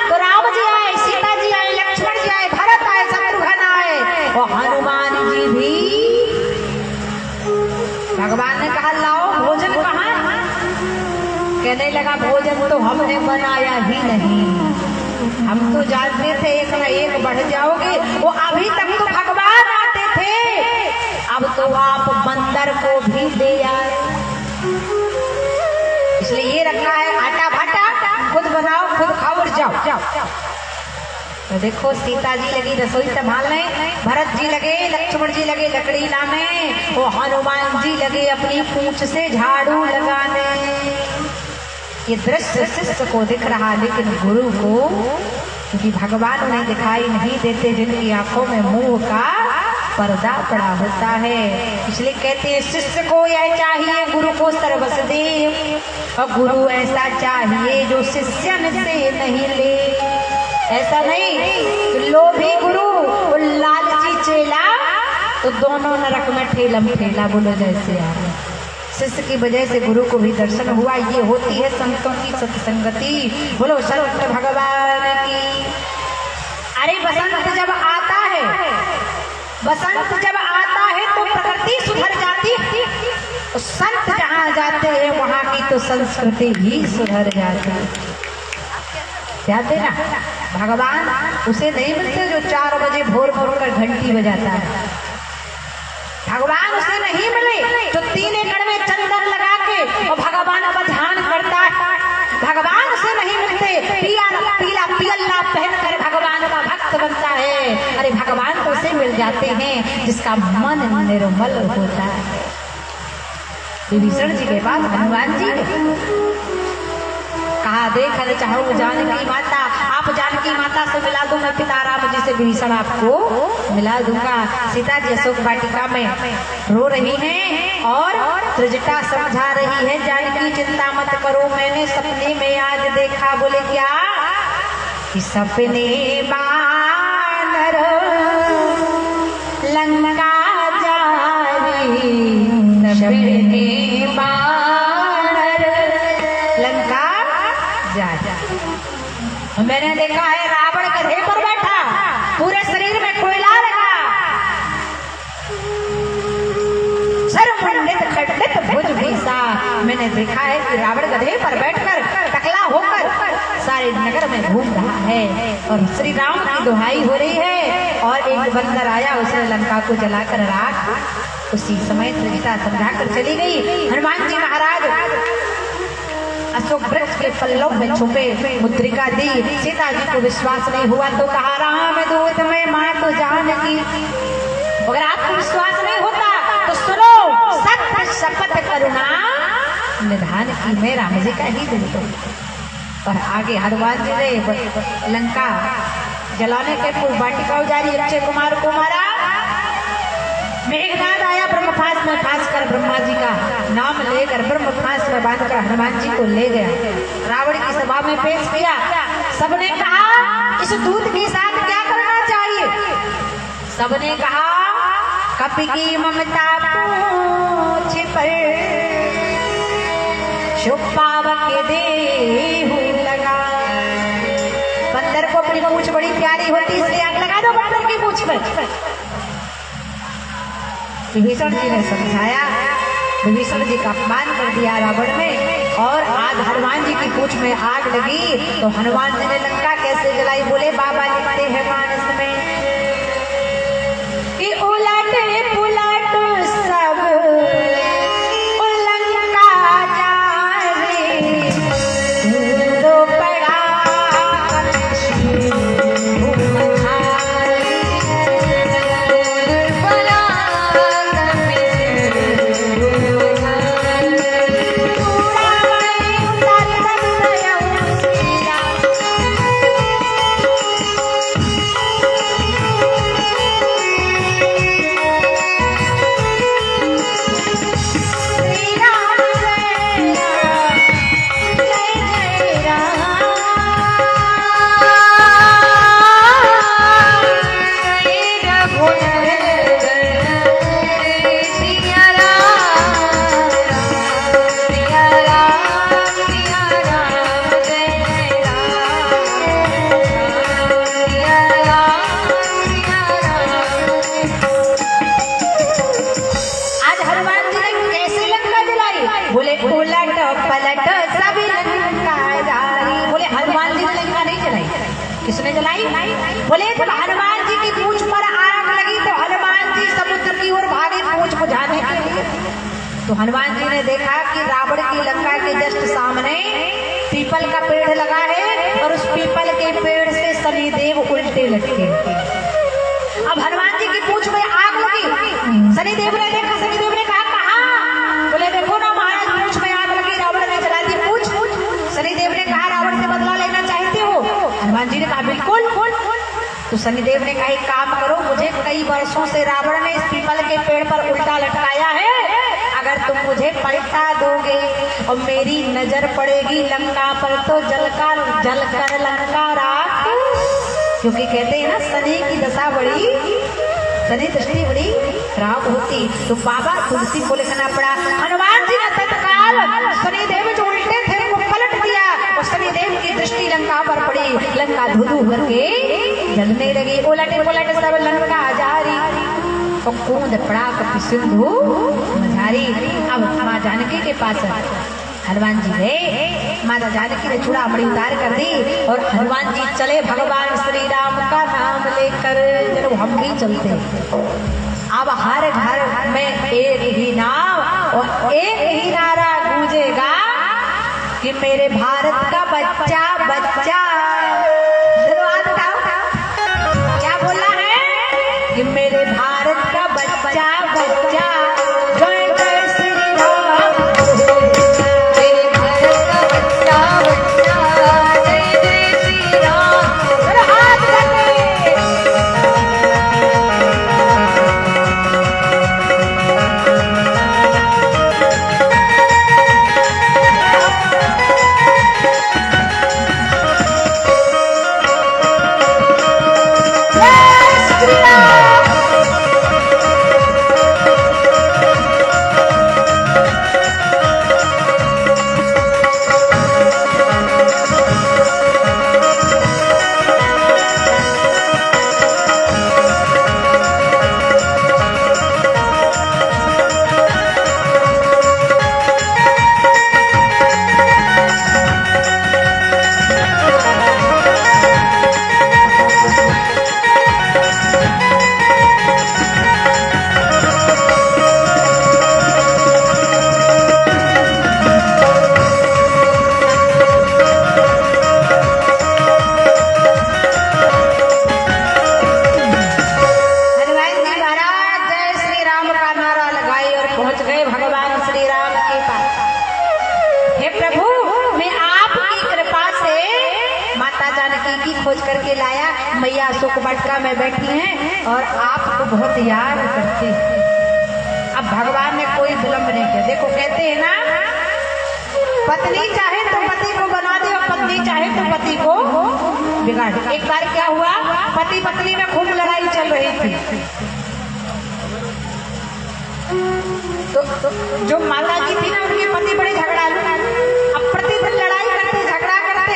तो राम जी आए, सीता जी आए, लक्ष्मण जी आए, भरत आए, शत्रुघ्न आए और हनुमान जी भी। भगवान ने कहा लाओ भोजन कहाँ? कहने लगा भोजन तो हमने बनाया ही नहीं, हम तो जानते थे एक न एक बढ़ जाओगे। वो अभी तक तो भगवान आते थे, अब तो आप बंदर को भी ले आए, इसलिए ये रखा है आटा भाटा, खुद बनाओ खुद खाओ और जाओ। तो देखो सीता जी लगी रसोई संभालने, भरत जी लगे, लक्ष्मण जी लगे लकड़ी लाने, वो हनुमान जी लगे अपनी पूंछ से झाड़ू लगाने। ये दृश्य शिष्य को दिख रहा, लेकिन गुरु को, क्योंकि भगवान उन्हें दिखाई नहीं देते, जिनकी आंखों में मोह का पर्दा पड़ा होता है। इसलिए कहते हैं शिष्य को यह चाहिए गुरु को सर्वस दे, और गुरु ऐसा चाहिए जो शिष्यन से नहीं ले। ऐसा नहीं लोभी गुरु और लालची चेला, तो दोनों नरक में ठेलम ठेला, बोलो जैसे आ रहे। शिष्य की वजह से गुरु को भी दर्शन हुआ, ये होती है संतों की सत्संगति। बोलो संत भगवान की। अरे बसंत जब आता है, बसंत जब आता है तो प्रकृति सुधर जाती है, तो संत जहाँ जाते हैं वहाँ की तो संस्कृति ही सुधर जाती है। जाते ना, भगवान उसे नहीं मिलते जो 4 बजे भोर भोर कर घंटी बजाता है। भगवान उसे नहीं मिले जो 3 एकड़ में चंदन लगा के और भगवान का ध्यान करता है। भगवान उसे नहीं मिलते पीला पियल्ला पहन कर भगवान का भक्त बनता है। अरे भगवान तो उसे मिल जाते हैं जिसका मन निर्मल होता है। विभीषण जी के पास हनुमान जी कहा देखना चाहूँ जानकी माता, आप जानकी माता से मिला दूंगा, पिता राम जी से विभीषण आपको मिला दूंगा। सीता जी अशोक वाटिका में रो रही हैं और त्रिजटा समझा रही है, जानकी चिंता मत करो, मैंने सपने में आज देखा। बोले क्या? कि सपने बानर लंका जारी, सपने बानर लंका जा। मैंने देखा है रावण गधे पर बैठा, पूरे शरीर में कोयला लगा, सर मुंडित खंडित भुज भीसा। मैंने देखा है कि रावण गधे पर बैठकर टकला होकर सारे नगर में घूम रहा है और श्री राम की दुहाई हो रही है। और एक बंदर आया, उसने लंका को जलाकर राख। उसी समय त्रिजटा समझाकर चली गई। हनुमान जी महाराज अशोक वृक्ष के पल्लव में छुपे, मुद्रिका दी। सीता जी को विश्वास नहीं हुआ तो कहा राम दूत में माँ तो जानकी। अगर आपको विश्वास नहीं होता तो सुनो, सत्य शपथ करुणा निधान की, मैं राम जी का ही दिल को। और आगे हनुमान जी ने लंका जलाने के पूर्व वाटिका उजारी, अक्षय कुमार को मारा। मेघनाद आया, ब्रह्मफास में फांस कर ब्रह्मा जी का नाम लेकर ब्रह्मफास में बांधकर हनुमान जी को ले गया, रावण की सभा में पेश किया। सबने कहा इस दूत के साथ क्या करना चाहिए? सबने कहा कपि की ममता पूछ पर शुपावक देहु लगा। बंदर को अपनी पूंछ बड़ी प्यारी होती, इसलिए आग लगा दो बंदर की पूंछ पर। विभीषण जी ने समझाया, विभीषण जी का अपमान कर दिया रावण ने, और आज हनुमान जी की पूंछ में आग लगी तो हनुमान जी ने लंका कैसे जलाई? बोले बाबा लिखते हैं मानस में कि उलट पुलट सब लंका जाए, तो पड़ा जब हनुमान जी की पूंछ पर आग लगी तो हनुमान जी समुद्र की ओर भागे पूंछ बुझाने के लिए। तो हनुमान जी ने देखा कि रावण की लंका के जस्ट सामने पीपल का पेड़ लगा है और उस पीपल के पेड़ से शनिदेव उल्टे लटके। अब हनुमान जी की पूंछ में आग लगी। शनिदेव ने देखा, शनिदेव ने कहा कहाँ? बोले देखो ना महाराज, पूंछ में आग लगी, रावण ने जला दी पूंछ। शनिदेव ने कहा रावण से बदला लेना चाहते हो? हनुमान जी ने कहा बिल्कुल। तो शनिदेव ने कहा एक काम करो, मुझे कई वर्षों से रावण ने इस पीपल के पेड़ पर उल्टा लटकाया है, अगर तुम मुझे पलटा दोगे और मेरी नजर पड़ेगी लंका पर तो जलकर लंका राख। क्योंकि कहते हैं ना शनि की दशा बड़ी, शनि दृष्टि बड़ी खराब होती। तो बाबा तुलसी को लिखना पड़ा। हनुमान जी ने तत्काल शनिदेव जो उल्टे थे वो पलट दिया और शनिदेव की दृष्टि लंका पर पड़ी। लंका धुधु करके जलने लगी। उलट पुलट सब लंका जारी और कूद पड़ा कपि सिंधु मझारी। अब माँ जानकी के पास हनुमान जी गए। माता जानकी ने चूड़ामणि उतार कर दी और हनुमान जी चले भगवान श्री राम का नाम लेकर। चलो हम भी चलते। अब हर घर में एक ही नाम और एक ही नारा गूंजेगा कि मेरे भारत का बच्चा बच्चा। क्या बोला है कि मेरे भारत का बच्चा बच्चा। जय जय श्री राम, मेरे भारत का बच्चा बच्चा। जय जय श्री राम। हाथ करके खोज करके लाया। मैया अशोक वाटिका में बैठी हैं और आपको बहुत याद करती हैं। अब भगवान ने कोई विलंब नहीं किया। देखो कहते हैं ना, पत्नी चाहे तो पति को बना दे और पत्नी चाहे तो पति को बिगाड़ दे। एक बार क्या हुआ, पति पत्नी में खूब लड़ाई चल रही थी। तो जो माता जी थी ना, उनके पति बड़े झगड़ालू, अब प्रतिदिन लड़ाई करते झगड़ा करते।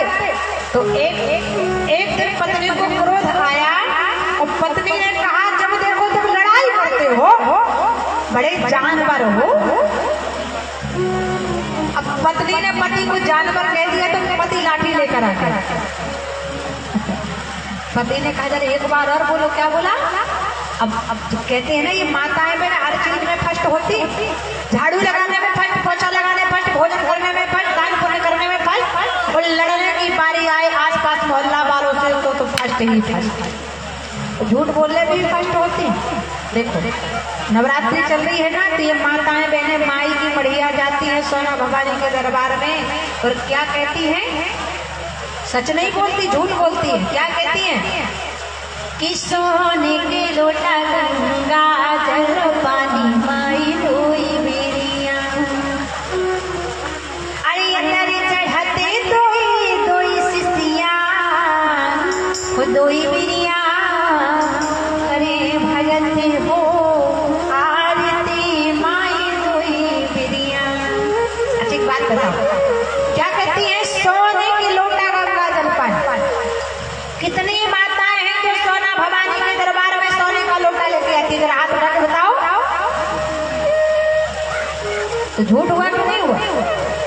तो एक दिन पत्नी को क्रोध आया और पत्नी ने कहा जब देखो तुम लड़ाई करते हो, बड़े जानवर हो। अब पत्नी ने पति को जानवर कह दिया तो पति लाठी लेकर आ गया। पति ने कहा जरा एक बार और बोलो, क्या बोला? अब तो कहते हैं ना ये माताएं में हर चीज में फर्स्ट होती, झाड़ू लगाने में फर्स्ट, पोछा लगाने फर्स्ट, भोजन करने में फर्स्ट, दान पुण्य करने में फर्स्ट, और लड़ने की बारी आए आसपास मोहल्ला वालों से तो फर्स्ट ही फर्स्ट। झूठ बोलने में भी फर्स्ट होती। देखो नवरात्रि चल रही है ना, तो ये माताएं बहनें माई की मढ़िया जाती है सोना भवानी के दरबार में और क्या कहती हैं? सच नहीं बोलती, झूठ बोलती है। क्या कहती हैं कि सोने के लोटा गंगा जल पानी माई धोई बेरिया। अरे अंदर चढ़ते दोई दोई सिसिया, दोई बेरिया अरे भगत हो आरती माई दोई बेरिया। अच्छी बात बताओ, क्या कहती है? सोने के लोटा गंगा जल पानी। कितनी माताएं हैं जो सोना भवानी के दरबार में सोने का लोटा लेके आती है? हाथ उठा के बताओ। तो झूठ हुआ कि नहीं हुआ?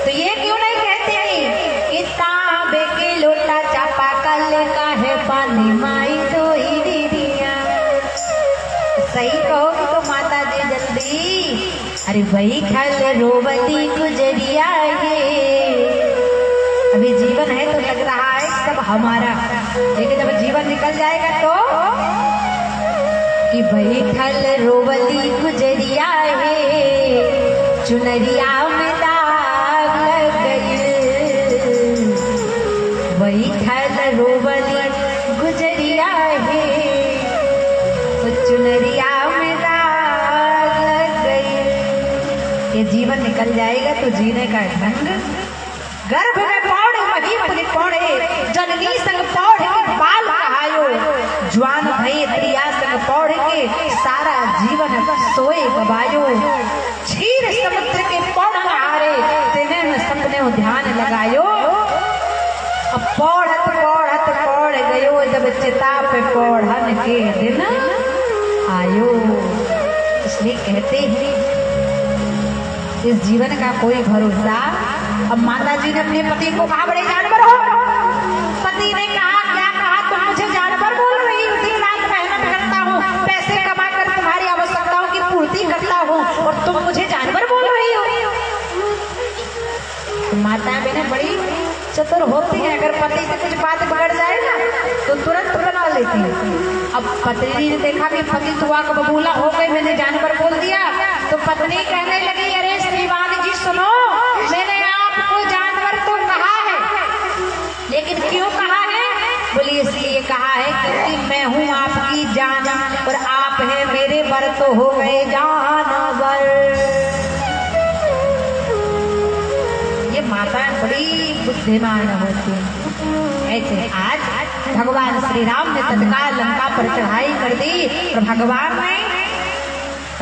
तो ये क्यों नहीं कहते हैं कि तांबे के लोटा चापा कल का है पानी माई धोई अरे वही खल रोवती गुजरिया है। अभी जीवन है तो लग रहा है सब हमारा, लेकिन जब जीवन निकल जाएगा तो कि वही खल रोवती गुजरिया है, चुनरिया में दाग लग गई। वही खल रोवती गुजरिया है, तो चुनरिया में दाग लग गई। ये जीवन निकल जाएगा तो जीने का ढंग, गर्भ में पौड़े मही पुनि पौड़े, जननी संग पौड़े के बाल कहायो। जवान भई त्रिया संग पौड़े के, सारा जीवन सोए गवायो। क्षीर समुद्र के पौड़ हारे, तेने में सपने ध्यान लगायो। अब पौड़त पौड़त पौड़ गयो, जब चिता पे पौड़न के दिन आयो। इसलिए कहते हैं इस जीवन का कोई भरोसा। अब माता जी ने अपने पति को कहा बड़े जानवर हो। पति ने कहा क्या कहा, तुम मुझे जानवर बोल रही हो। दिन रात मेहनत करता हूँ, पैसे कमा कर तुम्हारी आवश्यकताओं की पूर्ति करता हूँ, और तुम मुझे जानवर बोल रही हो। तो माताएं बहनें बड़ी चतुर होती हैं, अगर पति से कुछ बात बिगड़ जाए ना तो तुरंत बना लेती है। अब पत्नी ने देखा कि पति दुआ का बबूला हो गई, मैंने जानवर बोल दिया, तो पत्नी कहने लगी अरे श्रीमान जी सुनो, मैंने आपको जानवर तो कहा है, लेकिन क्यों कहा है? बोली इसलिए कहा है क्योंकि मैं हूँ आपकी जान और आप है मेरे बर, तो हो गए जानवर। ये माताएं बड़ी बुद्धिमान होती हैं। ऐसे आज भगवान श्री राम ने तत्काल लंका पर चढ़ाई कर दी, और भगवान ने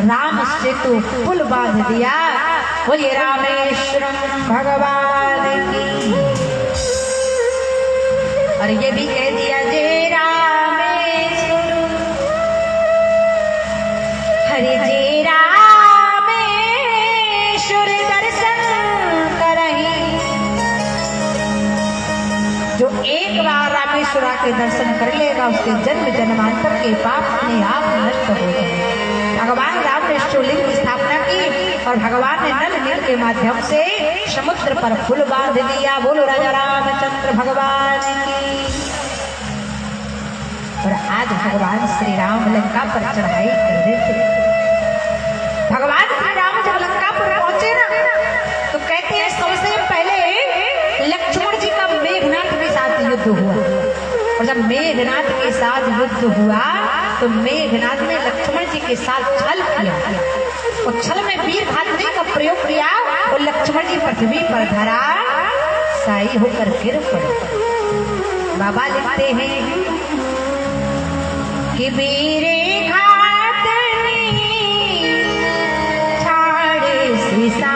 राम सेतु पुल बांध दिया। बोलिए रामेश्वरम भगवान की। और ये भी कह दिया जय रामेश्वर, हरे जय रामेश्वर दर्शन करही। जो एक बार रामेश्वर के दर्शन कर लेगा उसके जन्म जन्मांतर के पाप अपने आप नष्ट हो जाए। भगवान राम ने शिवलिंग की स्थापना की, और भगवान ने नल नील के माध्यम से समुद्र पर पुल बांध दिया। बोलो राजा रामचंद्र भगवान की। और आज भगवान श्री राम लंका पर चढ़ाई कर देते। भगवान श्री राम जब लंका पर पहुंचे ना, तो कहते हैं सबसे पहले लक्ष्मण जी का मेघनाथ के साथ युद्ध हुआ। और जब मेघनाथ के साथ युद्ध हुआ तो मेघनाथ ने लक्ष्मण जी के साथ छल किया, और छल में वीर घातनी का प्रयोग किया, और लक्ष्मण जी पृथ्वी पर धरा साई होकर गिर पड़े। बाबा लिखते हैं कि मेरे घातनी छाड़े सीसा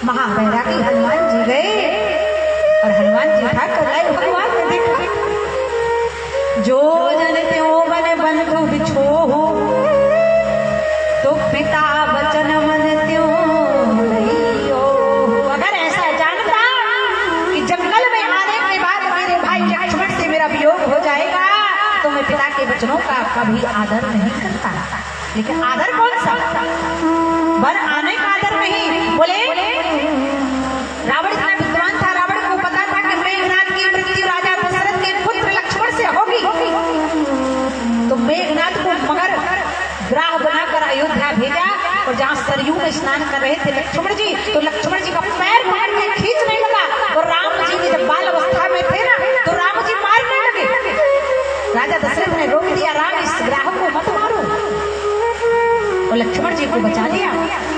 महावैरागी हनुमान जी गए, और हनुमान जी उठाकर लाए। भगवान ने देखा जो जन त्यों बन बंधु बिछो हो, तो पिता वचन मन त्यों नहीं हो। अगर ऐसा जानता कि जंगल में आने के बाद मेरे भाई लक्ष्मण से मेरा वियोग हो जाएगा, तो मैं पिता के वचनों का कभी आदर नहीं करता। लेकिन आदर कौन सा? वन आने का आदर नहीं। बोले रावण इतना विद्वान था, रावण को पता था कि मेघनाथ की मृत्यु राजा दशरथ के पुत्र लक्ष्मण से होगी, तो मेघनाथ को मगर अर्जुन स्नान कर रहे थे लक्ष्मण जी, तो लक्ष्मण जी का पैर पकड़ के खींचने लगा, और राम जी भी जब बाल अवस्था में थे ना, तो राम जी मारने लगे। राजा दशरथ ने रोक दिया, राम इस ग्राहक को मत मारो, और लक्ष्मण जी को बचा लिया।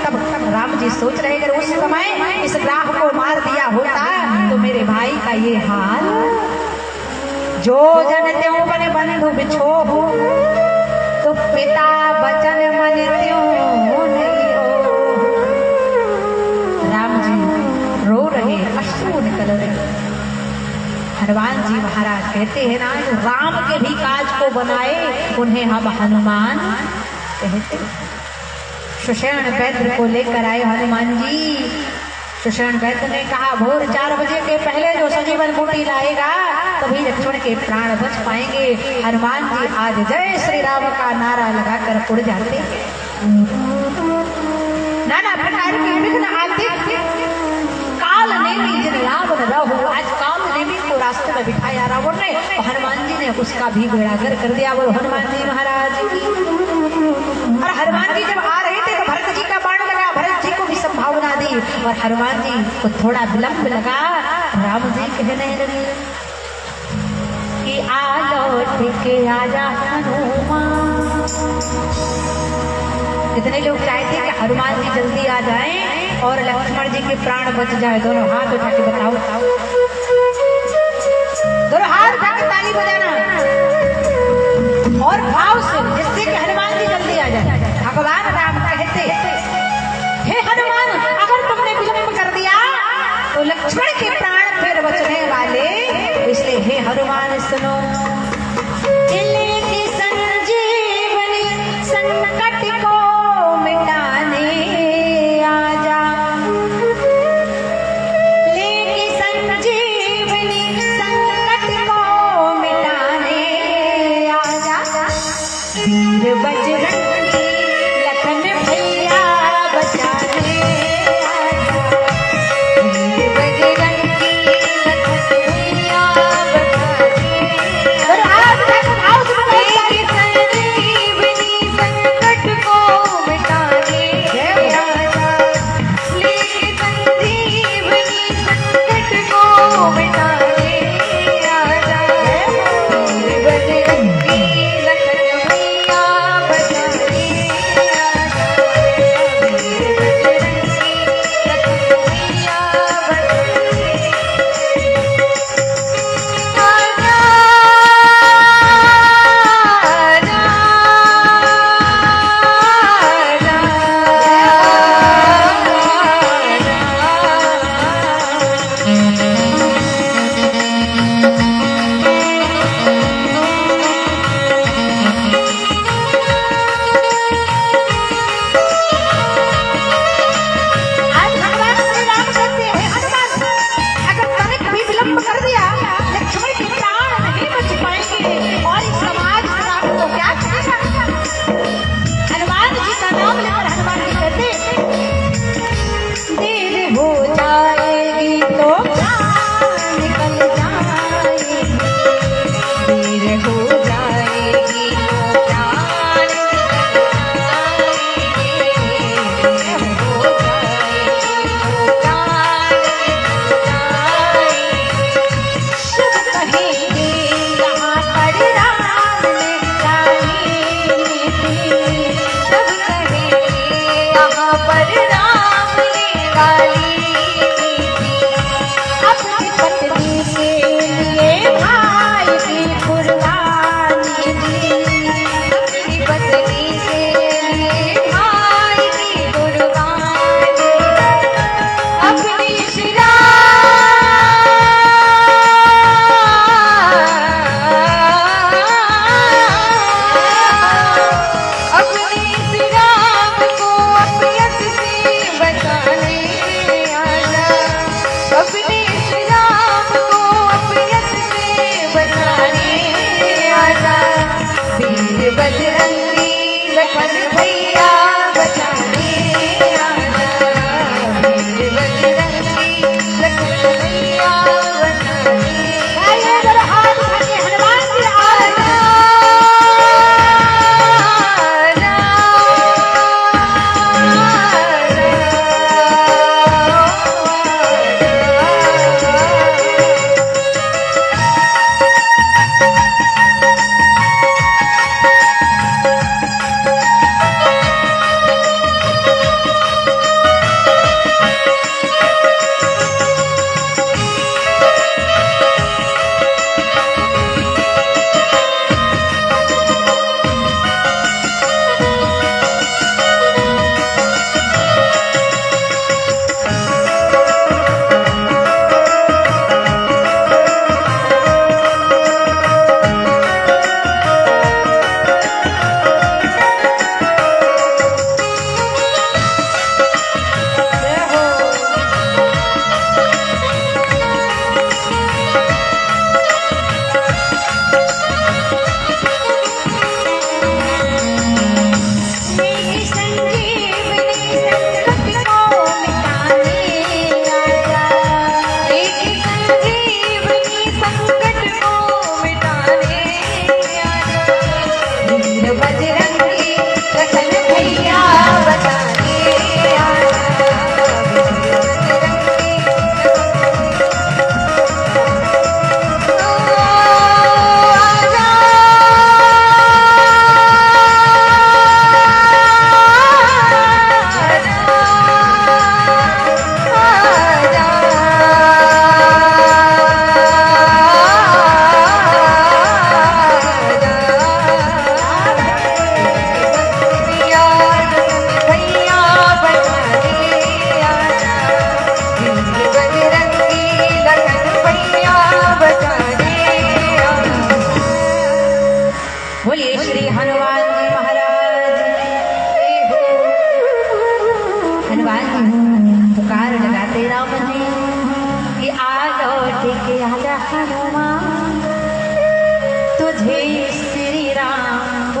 तब राम जी सोच रहे अगर उस समय इस ग्राहक को मार दिया होता तो मेरे भाई का ये हाल, जो जन त्यों बने बंधु बिछो हो, तो पिता बचन मन त्यों नहीं हो। राम जी रो रहे, अश्रु निकल रहे। हनुमान जी महाराज कहते हैं ना, राम के भी काज को बनाए उन्हें हम हनुमान कहते। सुषेण वैद्य को लेकर आए हनुमान जी। सुषेण वैद्य ने कहा भोर 4 बजे के पहले जो संजीवन बूटी लाएगा तभी लक्ष्मण के प्राण बच पाएंगे। हनुमान जी आज जय श्री राम का नारा लगाकर उड़ जाते। नाना प्रकार के विघ्न आते, काल नेमी जिन लाभ न रहो। आज काल नेमी को रास्ते में बिठाया रावण ने, और हनुमान जी ने उसका भी बेड़ागर कर दिया। वो हनुमान जी महाराज की। और हनुमान जी जब आ रहे थे तो भरत जी का बाण लगा, भरत जी को भी संभावना दी, और हनुमान जी को थोड़ा विलंब लगा। राम जी कहने लगे कि आ लौट के आजा हनुमान। कितने लोग चाहते कि हनुमान जी जल्दी आ जाएं और लक्ष्मण जी के प्राण बच जाए। दोनों हाथ उठा के बताओ, दोनों हाथ उठा के ताली बजाना और भाव से, जिससे कि हनुमान जी जल्दी आ जाए। भगवान राम कहते हे हनुमान, अगर तुमने विलंब कर दिया तो लक्ष्मण के प्राण फिर बचने वाले, इसलिए हे हनुमान सुनो। लेके संजीवनी संकट को मिटाने आजा, लेके संजीवनी संकट को मिटाने आजा। वीर बजरंगी लखन भैया बचाने आजा, वीर बजरंगी लखन भैया बचाने आजा। लेके संजीवनी संकट को मिटाने आजा, लेके संजीवनी संकट को मिटाने आजा। वीर बजरंगी लखन भैया बचाने आजा, वीर बजरंगी लखन भैया बचाने आजा। आज भगवान श्री राम कहते हैं हनुमान, अगर तनिक भी विलंब कर दिया लक्ष्मण के प्राण नहीं बच पाएंगे, और इस समाज राम को क्या करेगा। हनुमान जी का नाम लेकर हनुमान जी कहते देर हो जाएगी तो प्राण निकल जाएगी, देर हो जाएगी तो प्राण निकल जाएंगे, देर हो जाएगी तो प्राण निकल जाएंगे। शुभ कहेंगे यहाँ पर राम ने डाली नीति, शुभ कहेंगे यहाँ पर राम ने डाली नीति। अपनी पत्नी के लिए भाई की कुर्बानी दी, अपनी पत्नी के लिए भाई की कुर्बानी, अपनी शिरा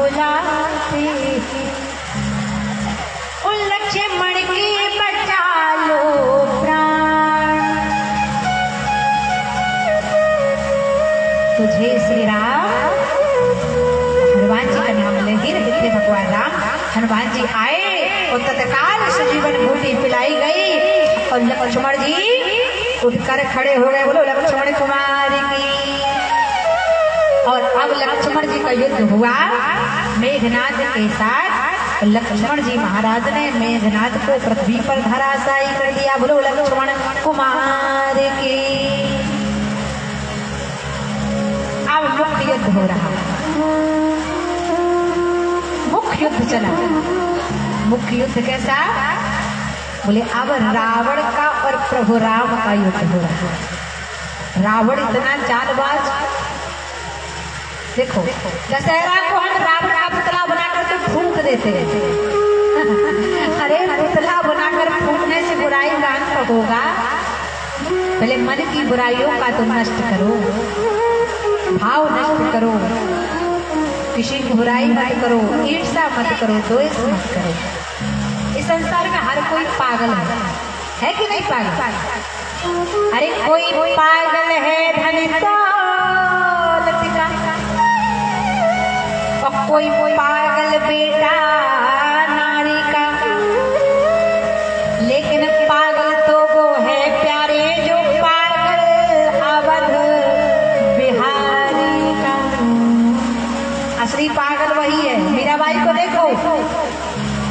बुलाते, उन लक्ष्मण के बचा लो प्राण। तुझे श्री राम, हनुमान जी का नाम लेगी थे भगवान राम। हनुमान जी आए और तत्काल संजीवन बूटी पिलाई गई और लक्ष्मण जी उठकर खड़े हो गए। बोलो लक्ष्मण कुमार की। और अब लक्ष्मण जी का युद्ध हुआ मेघनाद के साथ। लक्ष्मण जी महाराज ने मेघनाद को पृथ्वी पर धराशायी कर दिया। बोलो लक्ष्मण कुमार की। अब मुख्य युद्ध हो रहा, मुख्य युद्ध चला। मुख्य युद्ध कैसा? बोले अब रावण का और प्रभु राम का युद्ध हो रहा है। रावण इतना चालबाज, देखो दशहरा को हम रावण का पुतला बनाकर तो फूंक देते हैं। अरे पुतला बनाकर फूंकने से बुराई का अंत होगा। पहले मन की बुराइयों का तो नष्ट करो, भाव नष्ट करो, किसी की बुराई मत करो, ईर्ष्या मत करो, द्वेष मत करो। इस संसार में हर कोई पागल है कि नहीं पागल? अरे कोई पागल है धन दौलत का, और कोई पागल बेटा नारी का, लेकिन पागल तो वो है प्यारे जो पागल अवध बिहारी का। असली पागल वही है। मीराबाई को देखो,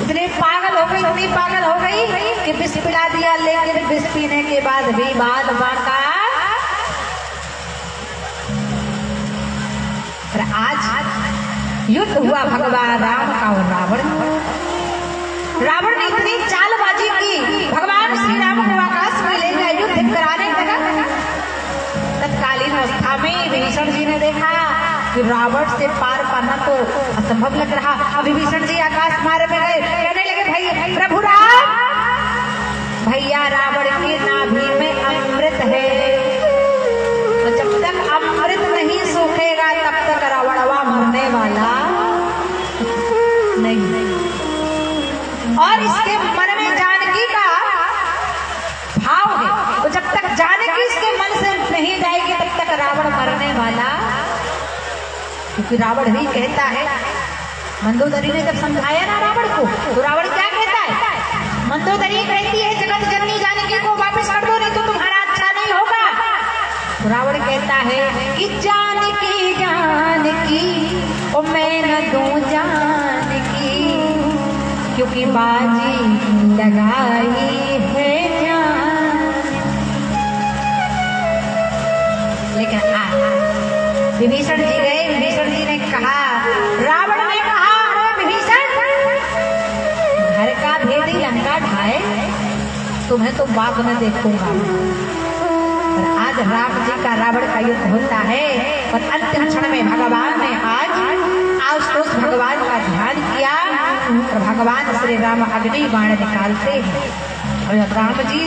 इतनी पागल हो गई, इतनी पागल हो गई कि विष पिला दिया, लेकिन विष पीने के बाद भी बात बाका। आज युद्ध हुआ भगवान राम का और रावण। रावण ने इतनी चालबाजी की, भगवान श्री राम को आकाश में ले गया, युद्ध कराने लगा। तत्कालीन अवस्था में विभीषण जी ने देखा कि रावण से पार पाना तो असंभव लग रहा। अब विभीषण जी आकाश मार्ग में गए, कहने लगे भाई प्रभु राम, भैया रावण की नाभि में अमृत है, तो जब तक अमृत नहीं सूखेगा तब तक रावणवा मरने वाला नहीं। और इसके मन में जानकी का भाव है, तो जब तक जानकी इसके मन से नहीं जाएगी तब तक रावण मरने वाला। क्योंकि रावण भी कहता है, मंदोदरी ने जब समझाया ना रावण को, तो रावण क्या कहता है? मंदोदरी कहती है जगत जननी जानकी को वापस कर दो, नहीं तो तुम्हारा अच्छा नहीं होगा। तो रावण कहता है कि जानकी जानकी ओ मैं न दूं जानकी, क्योंकि बाजी लगाई है जान। लेकिन विभीषण जी गए, विभीषण जी ने कहा, रावण ने कहा, अरे विभीषण, घर का भेदी लंका ढाए, तुम्हें तो बाग में देखूंगा। और आज राम जी का रावण का युद्ध होता है और अंतिम क्षण में भगवान ने आज तो उस भगवान का ध्यान किया और भगवान श्री राम अग्नि बाण निकालते हैं। और राम जी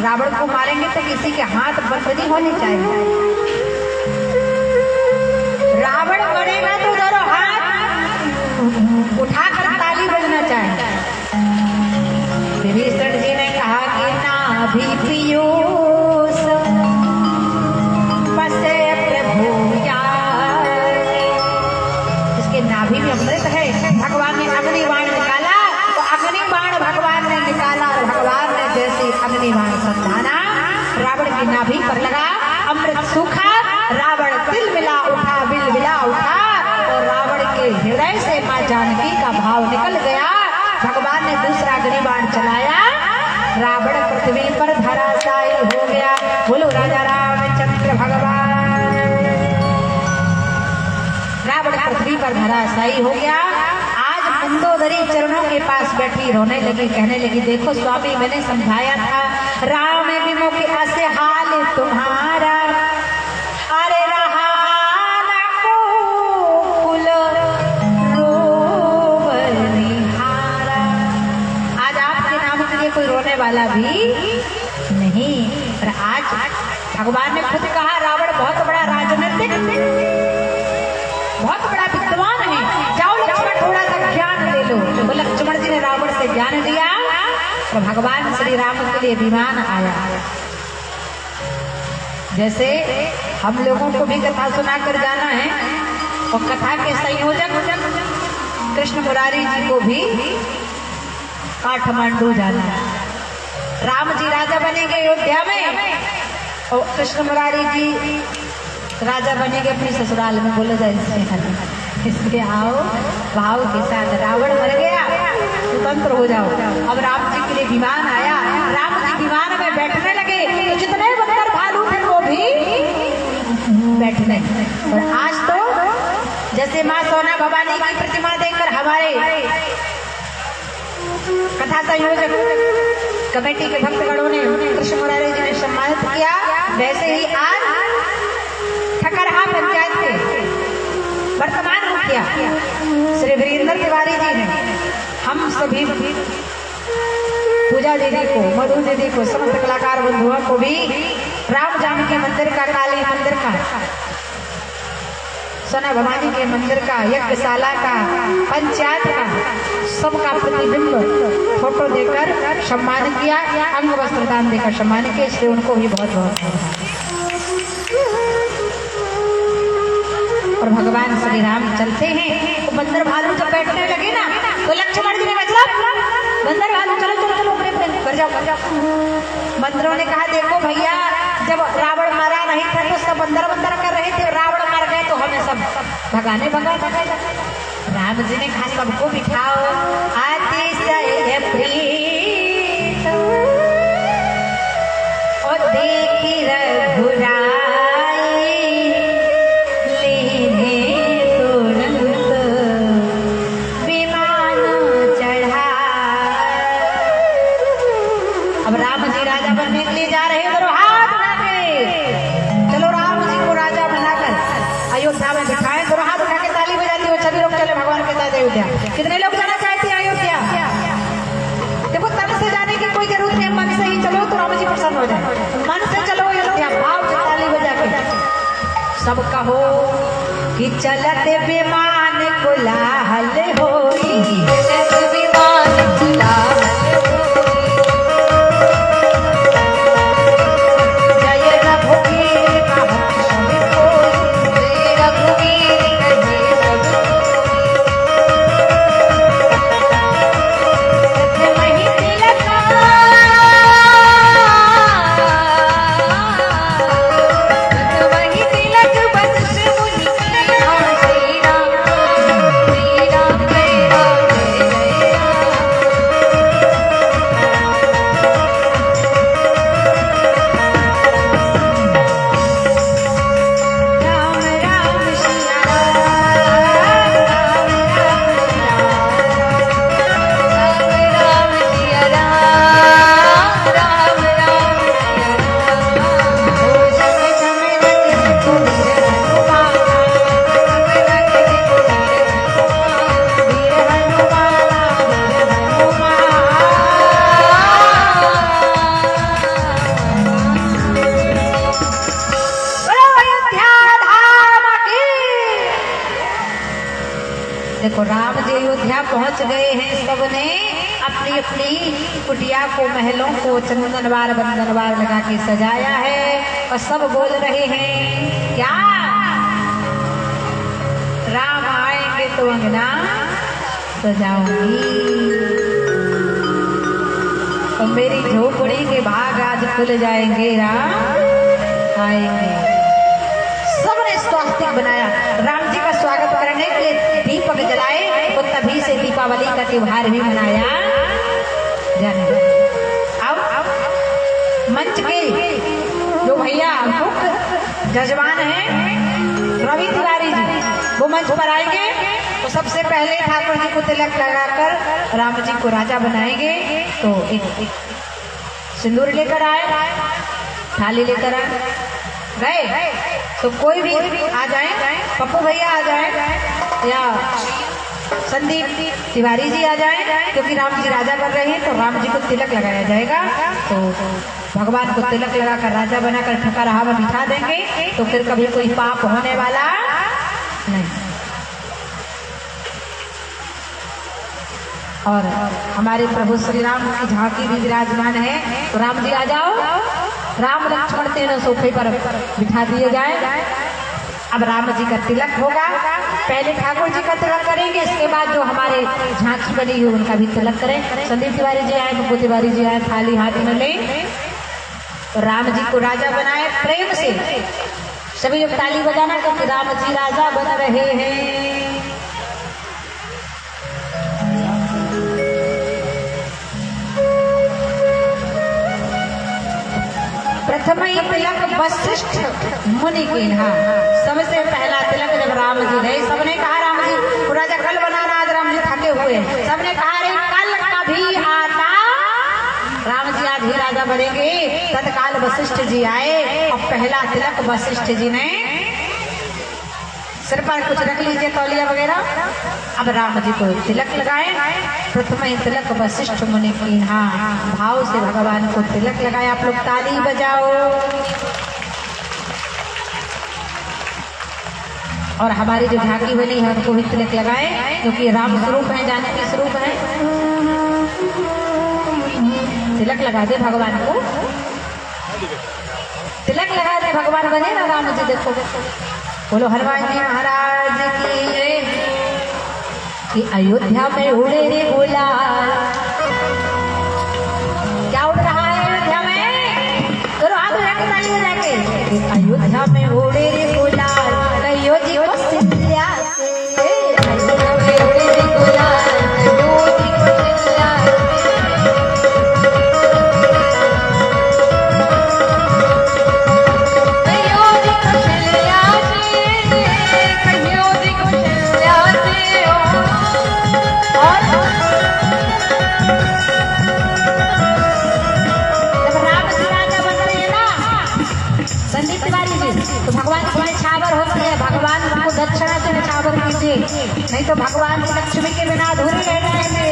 रावण को मारेंगे तो किसी के हाथ बंद नहीं होने चाहिए। रावण मरेगा तो दोनों हाथ उठाकर ताली बजना चाहिए। विभीषण जी ने कहा कि नाभि पीयूष बसे प्रभु यार, इसके नाभि में अमृत है। भगवान ने अग्नि बाण निकाला तो अग्नि बाण भगवान ने निकाला और भगवान ने जैसे अग्नि बाण समझाना, रावण की नाभि पर लगा, अमृत सूखा, रावण दिल मिला उठा, बिल मिला उठा और रावण के हृदय से मां जानकी का भाव निकल गया। भगवान ने दूसरा अग्नि बाण चलाया, रावण पृथ्वी पर धराशायी हो गया। बोलो राजा रामचंद्र भगवान। रावण पृथ्वी पर धराशायी हो गया। आज मंदोदरी चरणों के पास बैठी रोने लगी, कहने लगी, देखो स्वामी मैंने समझाया था, राम विमुख ऐसे हाल तुम्हारा, अरे रहा ना कुल रोवर निहारा। आज आपके नाम के लिए कोई रोने वाला भी नहीं। पर आज भगवान ने खुद कहा, रावण बहुत बड़ा राजनीतिक, बहुत बड़ा विद्वान है, जाओ लक्ष्मण ज्ञान दिया तो भगवान श्री राम के लिए विमान आया। जैसे हम लोगों को भी कथा सुनाकर जाना है और कथा के संयोजक कृष्ण मुरारी जी को भी काठमांडू जाना है। राम जी राजा बनेंगे अयोध्या में और कृष्ण मुरारी जी राजा बनेंगे अपनी ससुराल में। बोलो जाए इसलिए आओ भाव के साथ। रावण मर गया, स्वतंत्र हो जाओ। अब राम जी के लिए विमान आया, राम जी विमान में बैठने लगे तो जितने बंदर भालू थे वो भी बैठने। और आज तो जैसे माँ सोना भवानी की प्रतिमा देखकर हमारे कथा संयोजक कमेटी के भक्तगणों ने कृष्ण मुरारी जी ने सम्मानित किया, वैसे ही आज ठकरहा पंचायत के वर्तमान मुखिया श्री वीरेंद्र तिवारी जी ने हम सभी पूजा दीदी को, मधु दीदी को, समस्त कलाकार बंधुओं को भी राम जानकी मंदिर का, काली मंदिर का, सोना भवानी के मंदिर का, यज्ञशाला का, पंचायत का, सबका प्रतिबिंब फोटो देकर सम्मान किया, अंग वस्त्र दान देकर सम्मान किया। इसलिए उनको भी बहुत बहुत और भगवान श्री राम चलते हैं तो बंदर भालू जब बैठने लगे ना तो लक्ष्मण जी ने मतलब बंदर भालू चलो चलो चलो कर जाओ कर जाओ। बंदरों ने कहा देखो भैया, जब रावण मरा नहीं था तो सब बंदर बंदर कर रहे थे, रावण मर गए तो हमें सब भगाने भगा। राम जी ने कहा सबको बिठाओ, अतिशय प्रीत और देखी रघुराई कितने लोग जाना चाहते हैं अयोध्या? देखो तन से जाने की कोई जरूरत नहीं, मन से ही चलो तो राम जी प्रसन्न हो जाए। मन से चलो अयोध्या, भाव से ताली बजा के सब कहो कि चलते विमान कोलाहल होई, चलते विमान कोलाहल देखो राम जी अयोध्या पहुंच गए हैं। सबने अपनी अपनी कुटिया को, महलों को चंदनवार बंदनवार लगा के सजाया है और सब बोल रहे हैं क्या? राम आएंगे तो अंगना सजाऊंगी और मेरी झोपड़ी के भाग आज खुल जाएंगे, राम आएंगे। सबने स्वागत बनाया। राम जी का स्वागत करने के लिए दीपक जलाए तो तभी से दीपावली का त्योहार भी मनाया जाने। अब मंच के जो भैया मुख्य जजमान हैं रवि तिवारी जी, वो मंच पर आएंगे तो सबसे पहले ठाकुर जी को तिलक लगाकर राम जी को राजा बनाएंगे। तो एक सिंदूर लेकर आए, थाली लेकर आए, गए तो कोई भी आ जाए, पप्पू भैया आ जाए या संदीप तिवारी जी आ जाए, क्योंकि राम जी राजा बन रहे हैं तो राम जी को तिलक लगाया जाएगा। तो भगवान को तिलक लगाकर राजा बनाकर ठकरहा में बिठा देंगे तो फिर कभी कोई पाप होने वाला नहीं। और हमारे प्रभु श्री राम की झांकी भी विराजमान है। तो राम जी आ जाओ, राम लक्ष्मण तीनों सोफे पर बिठा दिए जाए। अब राम जी का तिलक होगा। पहले ठाकुर जी का तिलक करेंगे, इसके बाद जो हमारे झांकी बनी हुई उनका भी तिलक करें। संदीप तिवारी जी आए, बब्बू तिवारी जी आए, थाली हाथ में ले। तो राम जी को राजा बनाए प्रेम से। सभी लोग ताली बजाना, क्योंकि राम जी राजा बन रहे हैं। प्रथम ही तिलक वशिष्ठ मुनि की। हाँ, सबसे पहला तिलक जब राम जी गए, सबने कहा राम जी राजा कल बनाना, आज राम जी थके हुए हैं। सबने कहा रे कल कभी आता, राम जी आज ही राजा बनेंगे। तत्काल वशिष्ठ जी आए और पहला तिलक वशिष्ठ जी ने सिर पर कुछ रख लीजिए, तौलिया वगैरह। अब राम जी को तिलक लगाए। प्रथम ही तिलक वशिष्ठ मुनि की। हाँ, भाव से भगवान को तिलक लगाए। आप लोग ताली बजाओ। और हमारी जो झांकी बनी है उनको भी तिलक लगाए, क्योंकि राम स्वरूप है, जानकी स्वरूप है। तिलक लगा दे भगवान को, तिलक लगा दे भगवान बने ना राम जी। देखो बोलो हनुमान जी महाराज की। कि अयोध्या में उड़े रे गुलाल। क्या उड़ रहा है अयोध्या में? करो हाथ में ताली बजा के। अयोध्या में उड़े रे गुलाल, कहियो जी को सिंधिया से। अयोध्या में उड़े रे गुलाल, कहियो जी को सिंधिया दक्षिणा से निछावर कीजिए, नहीं तो भगवान की लक्ष्मी के बिना अधूरे रह जाएंगे।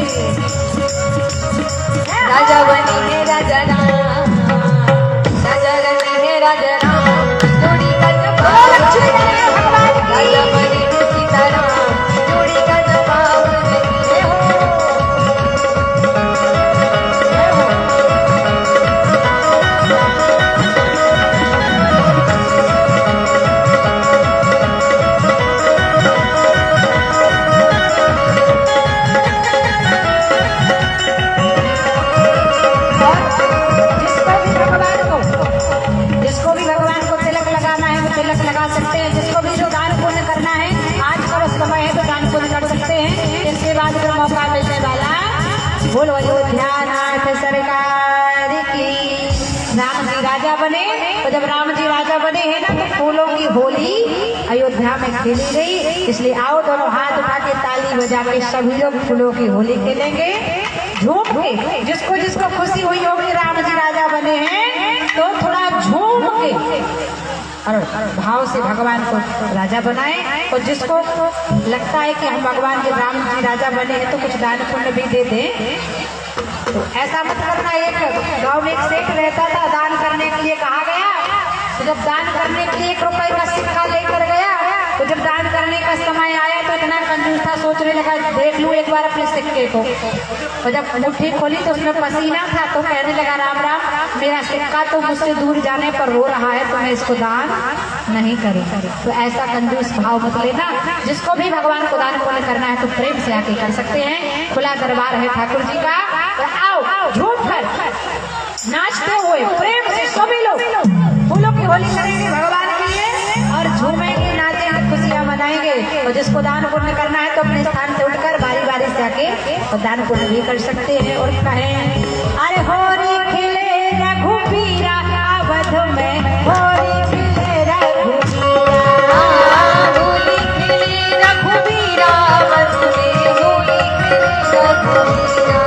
राजा बनी है राजा राम, राजा बनी है राजा राम, जोड़ी का जवाब लक्ष्मी भगवान की। राजा बनी है सीताराम, जोड़ी का जवाब नहीं हो। बोलो अयोध्यानाथ सरकार की। राम जी राजा बने, तो जब राम जी राजा बने हैं ना, तो फूलों की होली अयोध्या में खेली गई। इसलिए आओ दोनों हाथ उठा के ताली बजा के सभी लोग फूलों की होली खेलेंगे झूम के। जिसको जिसको खुशी हुई होगी राम जी राजा बने हैं, तो थोड़ा झूम के और भाव से भगवान को राजा बनाए। और जिसको लगता है कि हम भगवान के राम जी राजा बने हैं तो कुछ दान पुण्य भी दे दें। तो ऐसा मत करना। एक गांव में एक सेठ रहता था, दान करने के लिए कहा गया। तो जब दान करने के लिए 1 रुपए का सिक्का लेकर गया, तो जब दान करने का समय आया तो इतना कंजूस था, सोचने लगा देख लूं एक बार अपने सिक्के को। तो जब मुट्ठी खोली तो उसमें पसीना था, तो कहने लगा राम राम, मेरा सिक्का तो मुझसे दूर जाने पर रो रहा है, तो मैं इसको दान नहीं करूं। तो ऐसा कंजूस भाव मत लेना। जिसको भी भगवान को दान पुण्य करना है तो प्रेम से आके कर सकते हैं। खुला दरबार है ठाकुर जी का। तो आओ झूम कर नाचते हुए प्रेम से सभी लोग फूलों की होली करेंगे भगवान के लिए, और झूमेंगे, नाचेंगे, खुशियां मनाएंगे। और जिसको दान पुण्य करना है तो अपने स्थान से उठकर बारी बारी से आके और दान पुण्य भी कर सकते हैं। और कहें अरे होरी खिले रघुबीरा अवध में, होरी खिले रघुबीरा, होली खिले रघुबीरा अवध में, होली खिले रघुबीरा।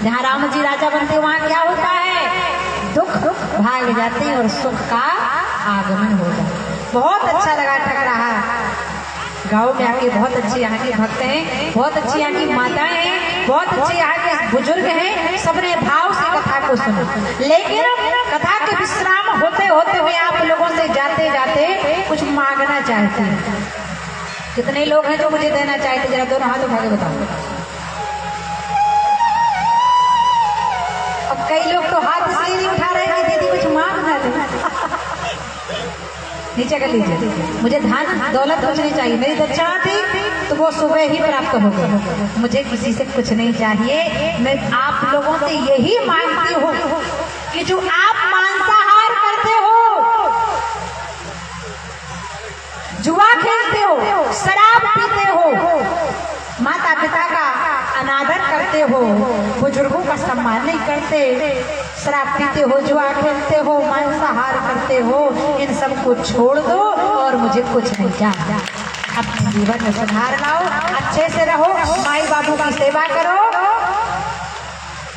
जहाँ राम जी राजा बनते वहाँ क्या होता है, दुख भाग जाते हैं और सुख का आगमन हो जाता है। बहुत अच्छा लगा ठकराहा गाँव में आके, बहुत अच्छे यहाँ के भक्त हैं, बहुत अच्छी यहाँ की माताएं हैं, बहुत अच्छे यहाँ के बुजुर्ग हैं, सबने भाव से कथा को सुना। लेकिन कथा के विश्राम होते होते हुए आप लोगों से जाते जाते कुछ मांगना चाहते हैं। कितने लोग हैं जो मुझे देना चाहते, जरा दोनों हाथ उठा के बताओ। अब कई लोग तो हाथ इसलिए नहीं उठा रहे कि दीदी कुछ मांगना दे। नीचे कर लीजिए। मुझे धन दौलत कुछ नहीं चाहिए, मेरी दक्षिणा थी तो वो सुबह ही प्राप्त हो गई। मुझे किसी से कुछ नहीं चाहिए। मैं आप लोगों से यही मांगती हूँ कि जो आप मांसाहार करते हो, जुआ खेलते हो, शराब पीते हो, माता पिता का अनादर करते हो, बुजुर्गों का सम्मान नहीं करते, शराब पीते हो, जुआ खेलते हो, मांसाहार करते हो, इन सब को छोड़ दो और मुझे कुछ नहीं चाहिए। अपने जीवन में सुधार लाओ, अच्छे से रहो, माई बाबू की सेवा करो,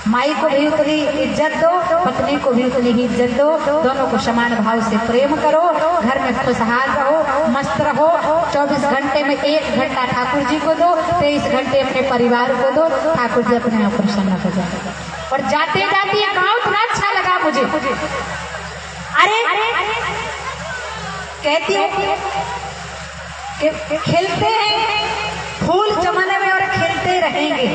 माई को भी उतनी इज्जत दो, पत्नी को भी उतनी ही इज्जत दो, दोनों को समान भाव से प्रेम करो, घर में खुशहाल रहो, मस्त रहो। 24 घंटे में 1 घंटा ठाकुर जी को दो, 23 घंटे अपने परिवार को दो, ठाकुर जी अपने आप प्रसन्न हो जाए। और जाते जाते ये गाँव इतना अच्छा लगा मुझे। अरे कहती हूँ खेलते हैं फूल जमाने में और खेलते रहेंगे,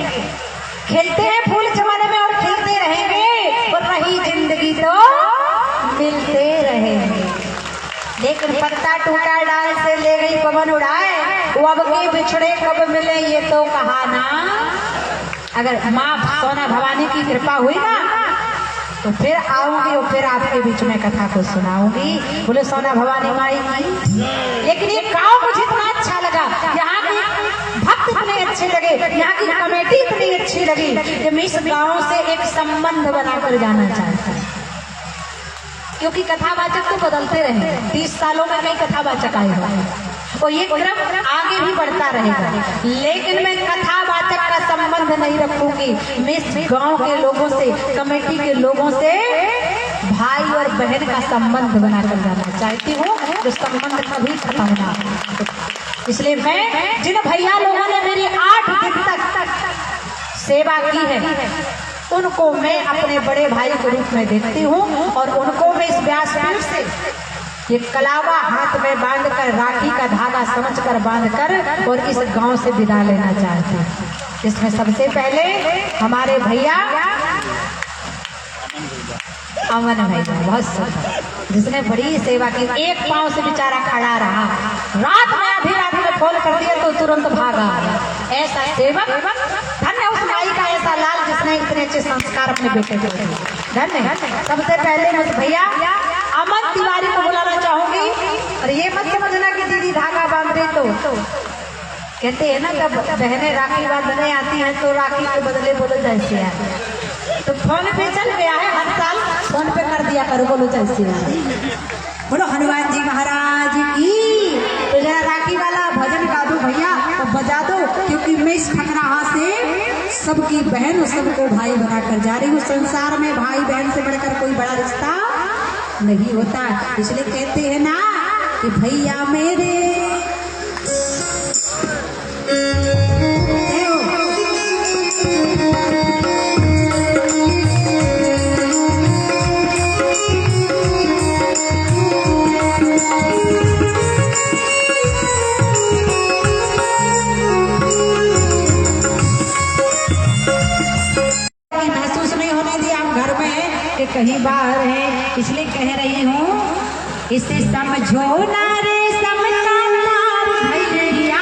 खेलते हैं फूल जमाने में और खेलते रहेंगे, और रही जिंदगी तो मिलते रहेंगे। लेकिन पत्ता टूटा डाल से ले गई पवन उड़ाए, वो अब के बिछड़े कब मिले ये तो कहाना। अगर माँ सोना भवानी की कृपा हुई ना तो फिर आऊंगी और फिर आपके बीच में कथा को सुनाऊंगी। बोले सोना भवानी माई की। लेकिन ये गाँव मुझे इतना अच्छा लगा, यहाँ के भक्त इतने अच्छे लगे, यहाँ की कमेटी इतनी अच्छी लगी कि मैं इस गाँव से एक संबंध बनाकर जाना चाहता हूँ। क्योंकि कथावाचक तो बदलते रहे, 30 सालों में कई कथावाचक आए हुए और ये क्रम आगे भी बढ़ता रहेगा। लेकिन मैं कथावाचक का संबंध नहीं रखूंगी, मैं इस गांव के लोगों से, कमेटी के लोगों से भाई और बहन का संबंध बनाकर जाना चाहती हूँ, जो संबंध कभी खत्म ना हो। इसलिए मैं जिन भैया लोगों ने मेरी 8 दिन तक सेवा की है, उनको मैं अपने बड़े भाई के रूप में देखती हूँ और उनको मैं इस व्यासपीठ से ये कलावा हाथ में बांधकर, राखी का धागा समझकर बांधकर और इस गांव से विदा लेना चाहती हूँ। इसमें सबसे पहले हमारे भैया अमन भैया, बहुत सुंदर, जिसने बड़ी सेवा की। एक पांव से बेचारा खड़ा रहा, रात में आधी रात में फोन कर दिया तो तुरंत भागा। ऐसा सेवक धन्य उस माई का, ऐसा लाल जिसने इतने अच्छे संस्कार अपने बेटे को दिए। धन्य। सबसे पहले मैं भैया अमन तिवारी को बुलाना चाहूंगी। और ये मत समझना कि दीदी धागा बांध रही तो कहते हैं ना, जब बहनें राखी बांधने आती हैं तो राखी के बदले बोलो जैसे है, तो फोन पे चल गया है, हर साल फोन पे कर दिया करो, बोलो जैसे है। बोलो हनुमान जी महाराज की। तो जरा राखी वाला भजन गा दो भैया, तो बजा दो, क्योंकि मैं इस ठकराहा से सबकी बहन और सबको भाई बनाकर जा रही हूँ। संसार में भाई बहन से बढ़कर कोई बड़ा रिश्ता नहीं होता, इसलिए कहते हैं ना कि भैया मेरे महसूस नहीं होने दिया हम घर में कि कहीं बाहर है, इसलिए कह रही हूँ इसे समझो ना रे समझदार भैया।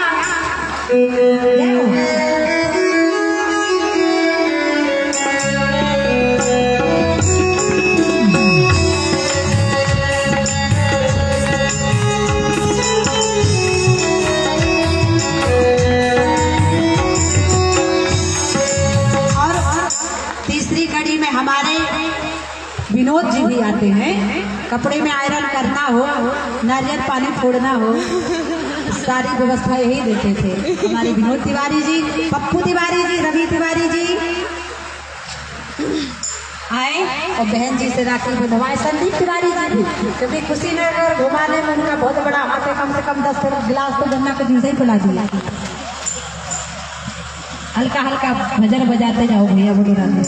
तीसरी कड़ी में हमारे विनोद जी भी आते हैं। कपड़े में आयरन करना हो, नारियल पानी फोड़ना हो, सारी व्यवस्था यही देते थे हमारे विनोद तिवारी जी, पप्पू तिवारी जी, रवि तिवारी जी। आए और बहन जी से राखी बंधवाए। संदीप तिवारी जी भी कभी कुशीनगर घुमाने में उनका बहुत बड़ा हाथ है, कम से कम 10 गिलास तो गन्ना के जूस ही पिला दिया। हल्का हल्का भजन बजाते जाओ भैया बोलो राधे।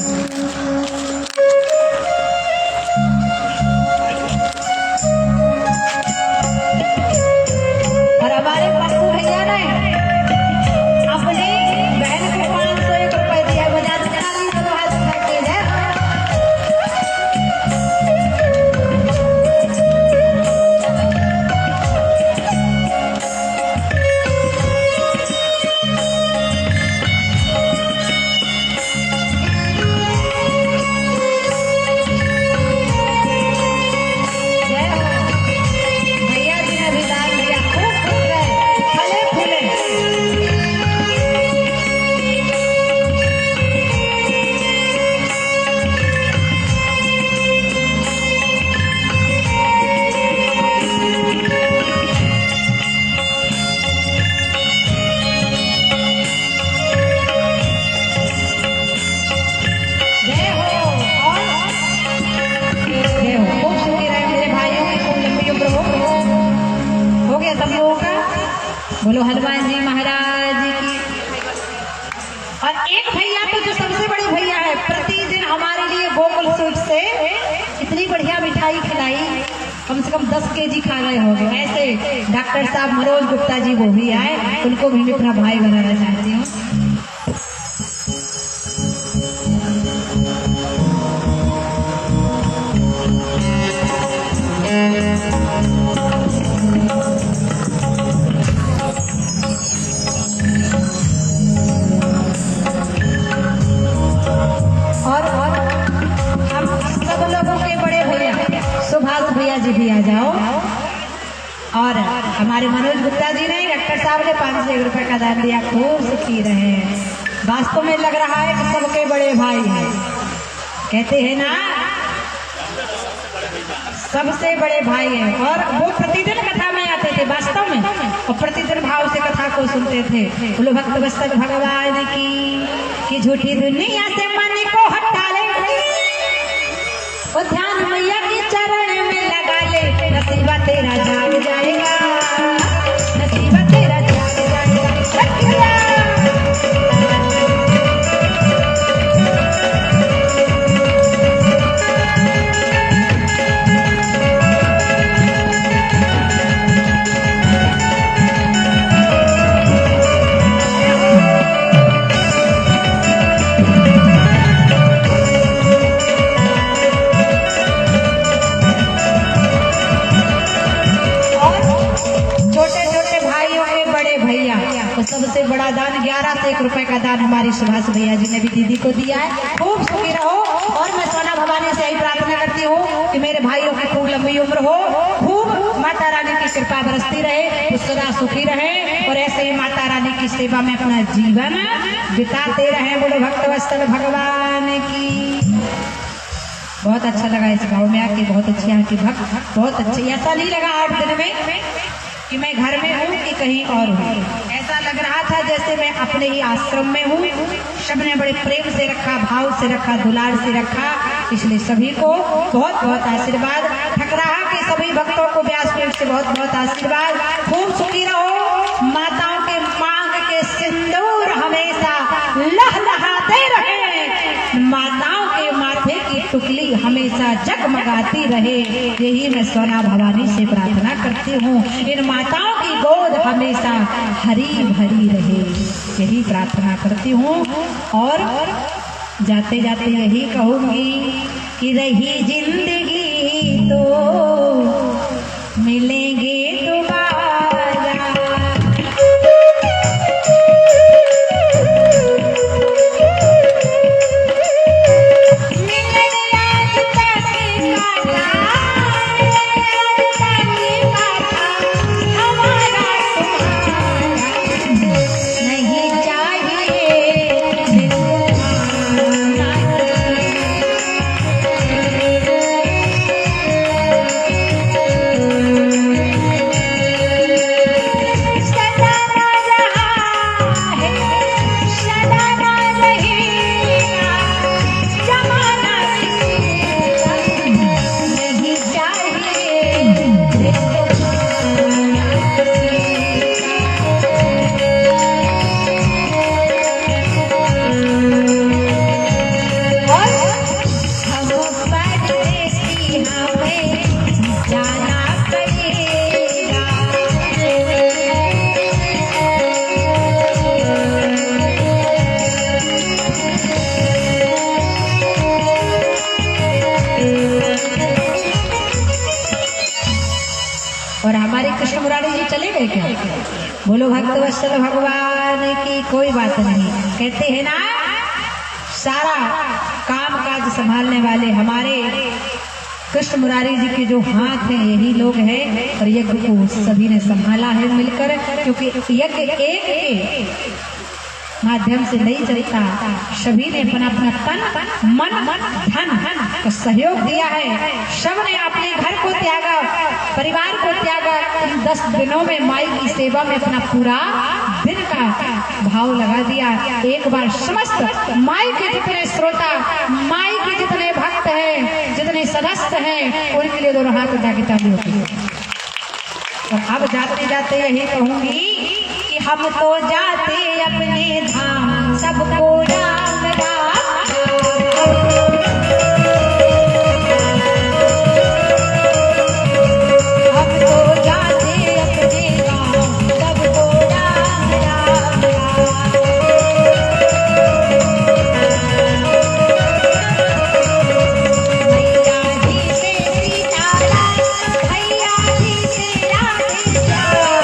बोलो हनुमान जी महाराज की। और एक भैया तो जो सबसे बड़े भैया है, प्रतिदिन हमारे लिए गोकुल स्वीट से इतनी बढ़िया मिठाई खिलाई, कम से कम 10 केजी खा गए होंगे। ऐसे डॉक्टर साहब मनोज गुप्ता जी वो भी आए, उनको भी मैं अपना भाई बनाना चाहती हूँ। भैया जी भी आ जाओ। और हमारे मनोज गुप्ता जी ने, डॉक्टर साहब ने 500 रुपए का दान दिया, खूब सुखी रहे। वास्तव में लग रहा है कि सबके बड़े भाई हैं, कहते हैं ना सबसे बड़े भाई हैं। और वो प्रतिदिन कथा में आते थे वास्तव में, और प्रतिदिन भाव से कथा को सुनते थे। बोलो भक्त वत्सल भगवान की झूठी दुनिया से मन को हटा ले, वो ध्यान मैया के चरण में लगा ले, नसीबा तेरा जाग जाएगा, नसीबा तेरा जाग जाएगा। सबसे बड़ा दान 11 से 1 रुपए का दान हमारी सुभाष भैया जी ने भी दीदी को दिया है। खूब सुखी रहो। और मैं सोना भवानी से यही प्रार्थना करती हूँ कि मेरे भाइयों की खूब लंबी उम्र हो, खूब माता रानी की कृपा बरसती रहे, वो सदा सुखी रहे और ऐसे ही माता रानी की सेवा में अपना जीवन बिताते रहे। बोलो भक्त वत्सल भगवान की। बहुत अच्छा लगा इस गाँव में आके, बहुत अच्छी यहाँ की भक्त, बहुत अच्छी। ऐसा नहीं लगा 8 दिन में कि मैं घर में हूँ कि कहीं और हूँ, ऐसा लग रहा था जैसे मैं अपने ही आश्रम में हूँ। सबने बड़े प्रेम से रखा, भाव से रखा, दुलार से रखा, इसलिए सभी को बहुत बहुत आशीर्वाद। ठकराहा के सभी भक्तों को व्यासपीठ से बहुत बहुत आशीर्वाद। खूब सुखी रहो, माताओं के मांग के सिंदूर हमेशा लहलहाते रहे, माताओं के माथे की टुकली हमेशा जगमगाती रहे, यही मैं सोना भवानी से प्रार्थना करती हूँ। इन माताओं की गोद हमेशा हरी भरी रहे, यही प्रार्थना करती हूँ। और जाते जाते यही कहूँगी कि रही जिंदगी तो मिलेंगे दोबारा। कृष्ण मुरारी जी चले गए क्या? बोलो भक्तवत्सल भगवान की कोई बात नहीं। कहते हैं ना, सारा काम काज संभालने वाले हमारे कृष्ण मुरारी जी के जो हाथ हैं यही लोग हैं, और यज्ञ को सभी ने संभाला है मिलकर, क्योंकि यज्ञ एक के माध्यम से नहीं चलता। सभी ने अपना अपना तन मन धन का सहयोग दिया है। सब ने अपने घर को त्यागा, परिवार को त्यागा। इन 10 दिनों में माई की सेवा में अपना पूरा दिन का भाव लगा दिया। एक बार समस्त माई के जितने श्रोता, माई के जितने भक्त हैं, जितने सदस्य हैं, उनके लिए दोनों हाथ उठा के ताली होती है। और अब जाते जाते यही कहूंगी कि हम तो जाते अपने धाम, सबको राम राम। हम तो जाते अपने धाम, सबको राम राम राम। भैया जी से सीताराम, भैया जी से राधे श्याम।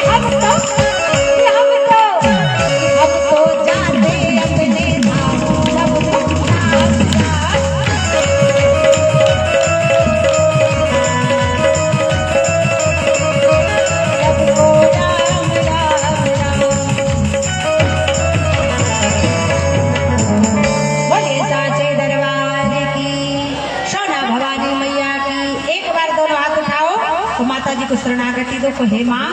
हम तो जाते अपने धाम, सबको राम राम। सबको राम राम राम। बोले साचे दरबार की, सोना भवानी मैया की। एक बार दोनों हाथ उठाओ तो माता जी को शरणागति दो। को हे माँ,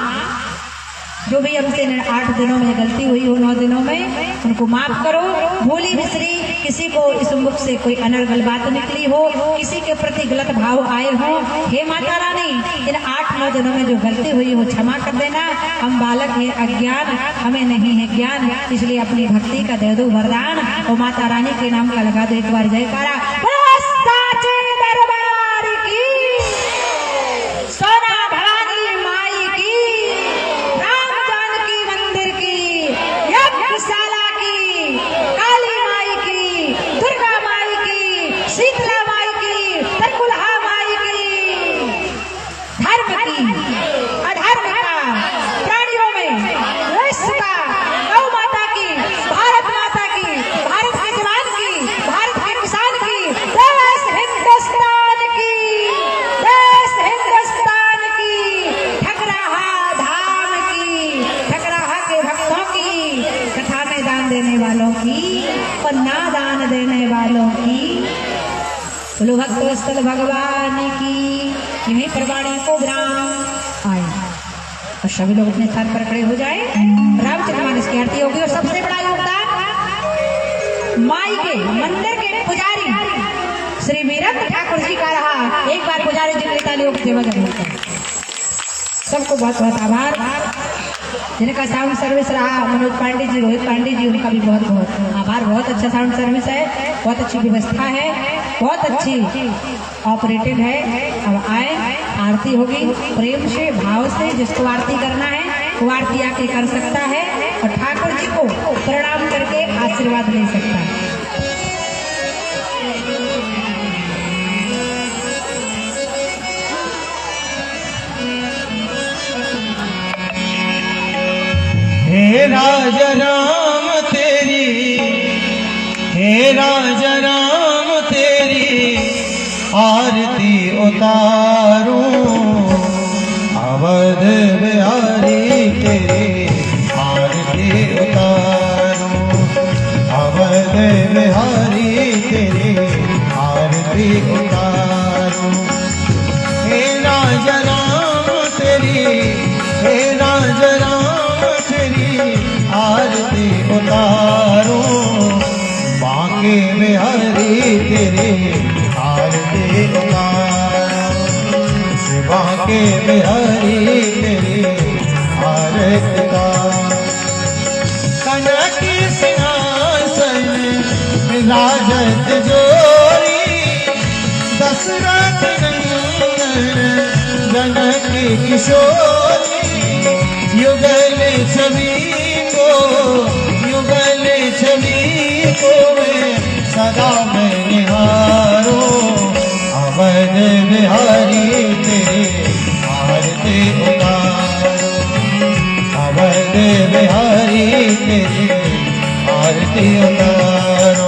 जो भी हमसे 8 दिनों में गलती हुई हो, 9 दिनों में, उनको माफ करो। भूली बिसरी किसी को इस मुख से कोई अनर्गल बात निकली हो, किसी के प्रति गलत भाव आए हो, हे माता रानी, इन 8-9 दिनों में जो गलती हुई हो क्षमा कर देना। हम बालक हैं, अज्ञान, हमें नहीं है ज्ञान, इसलिए अपनी भक्ति का दे दो वरदान। और माता रानी के नाम का लगा दो एक बार जयकारा। बोलो साचे दरबार की, सोना भवानी माई की, राम जानकी मंदिर की, यज्ञशाला की, काली माई की, दुर्गा माई की, शीतला माई की, तरकुलहा माई की, धर्म की, अधर्म का, प्राणियों में विश्व का, गौ माता की, भारत माता की, भारत के जवान की, भारत के किसान की, देश हिंदुस्तान की, देश हिंदुस्तान की, ठकराहा धाम की, ठकराहा के भक्तों की, कथा में दान देने वालों की, और ना दान देने वालों की। बोलो भक्तवत्सल भगवान की। यही प्रवाणी को विराम आए, और सभी लोग अपने स्थान पर खड़े हो जाए। रामचरितमानस की आरती होगी। और सबसे बड़ा योगदान माई के मंदिर के पुजारी श्री वीरेंद्र ठाकुर जी का रहा। एक बार पुजारी जी ने तालियों की सेवा करनी है। सबको बहुत बहुत आभार। जिनका साउंड सर्विस रहा, मनोज पांडे जी, रोहित पांडे जी, उनका भी बहुत बहुत आभार। बहुत अच्छा साउंड सर्विस है, बहुत अच्छी व्यवस्था है, बहुत अच्छी ऑपरेटिव है। अब आए, आरती होगी। प्रेम से, भाव से जिसको आरती करना है वो आरती आके कर सकता है, और ठाकुर जी को प्रणाम करके आशीर्वाद ले सकता है। हे राजा राम तेरी, हे राजा राम तेरी आरती उतारूं, अवध बिहारी तेरी आरती उतारूं, अवध बिहारी तेरी आरती उतारूं। हे राजा राम तेरी, हे राजा राम आरती उतारूं, बांके बिहारी तेरी आरती उतारूं, बांके बिहारी तेरी आरती उतारूं। कनक सिंहासन राजत जोरी, दशरथ नंदन जनक किशोरी, युगल छवि को, युगल छवि को मैं सदा मैं निहारूं, बिहारी तेरे आरती उतारो, अवध बिहारी तेरे आरती उतारो।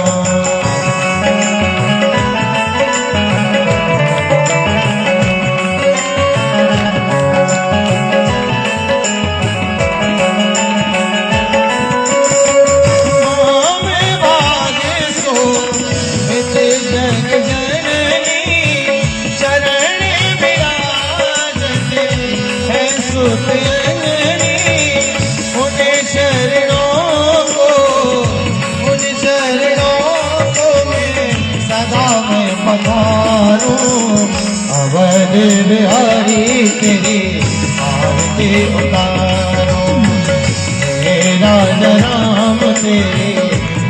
अवध बिहारी तेरी आरती उतारो, मेरा राम तेरी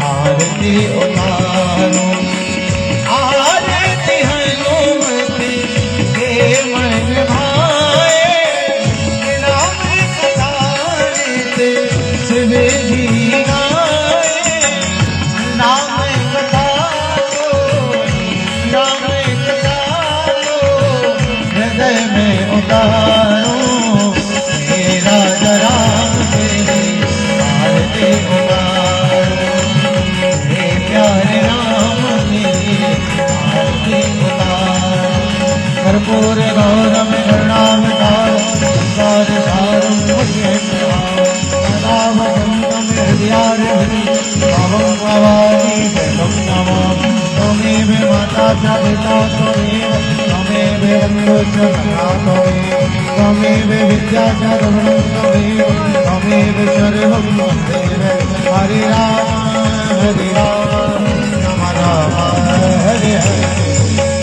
आरती उतारो। आरती हनुमति के मन भाए, राम कथा नित्य शिव जी गाए। नाम कथा हृदय में उतारो, मेरा राम तेरी आरती उतारो, हे प्यारे राम तेरी आरती उतारो। कर्पूर गौरम करुणावतार संसार सारम भुजगे राम चंद्रम हृदयारविंद भवं भवानी जगं नमामि। त्वमेव माता च पिता त्वमेव, त्वमेव बन्धुश्च सखा त्वमेव, त्वमेव विद्या च गमनं त्वमेव, त्वमेव सर्वं त्वमेव। हरे राम राम राम हरे हरे,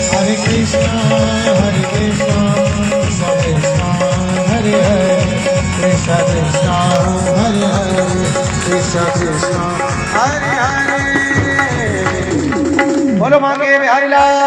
हरे कृष्ण कृष्ण हरे हरे, कृष्ण कृष्ण हरे हरे, कृष्ण कृष्ण हरे हरे। बोलो मांगे बिहारी लाल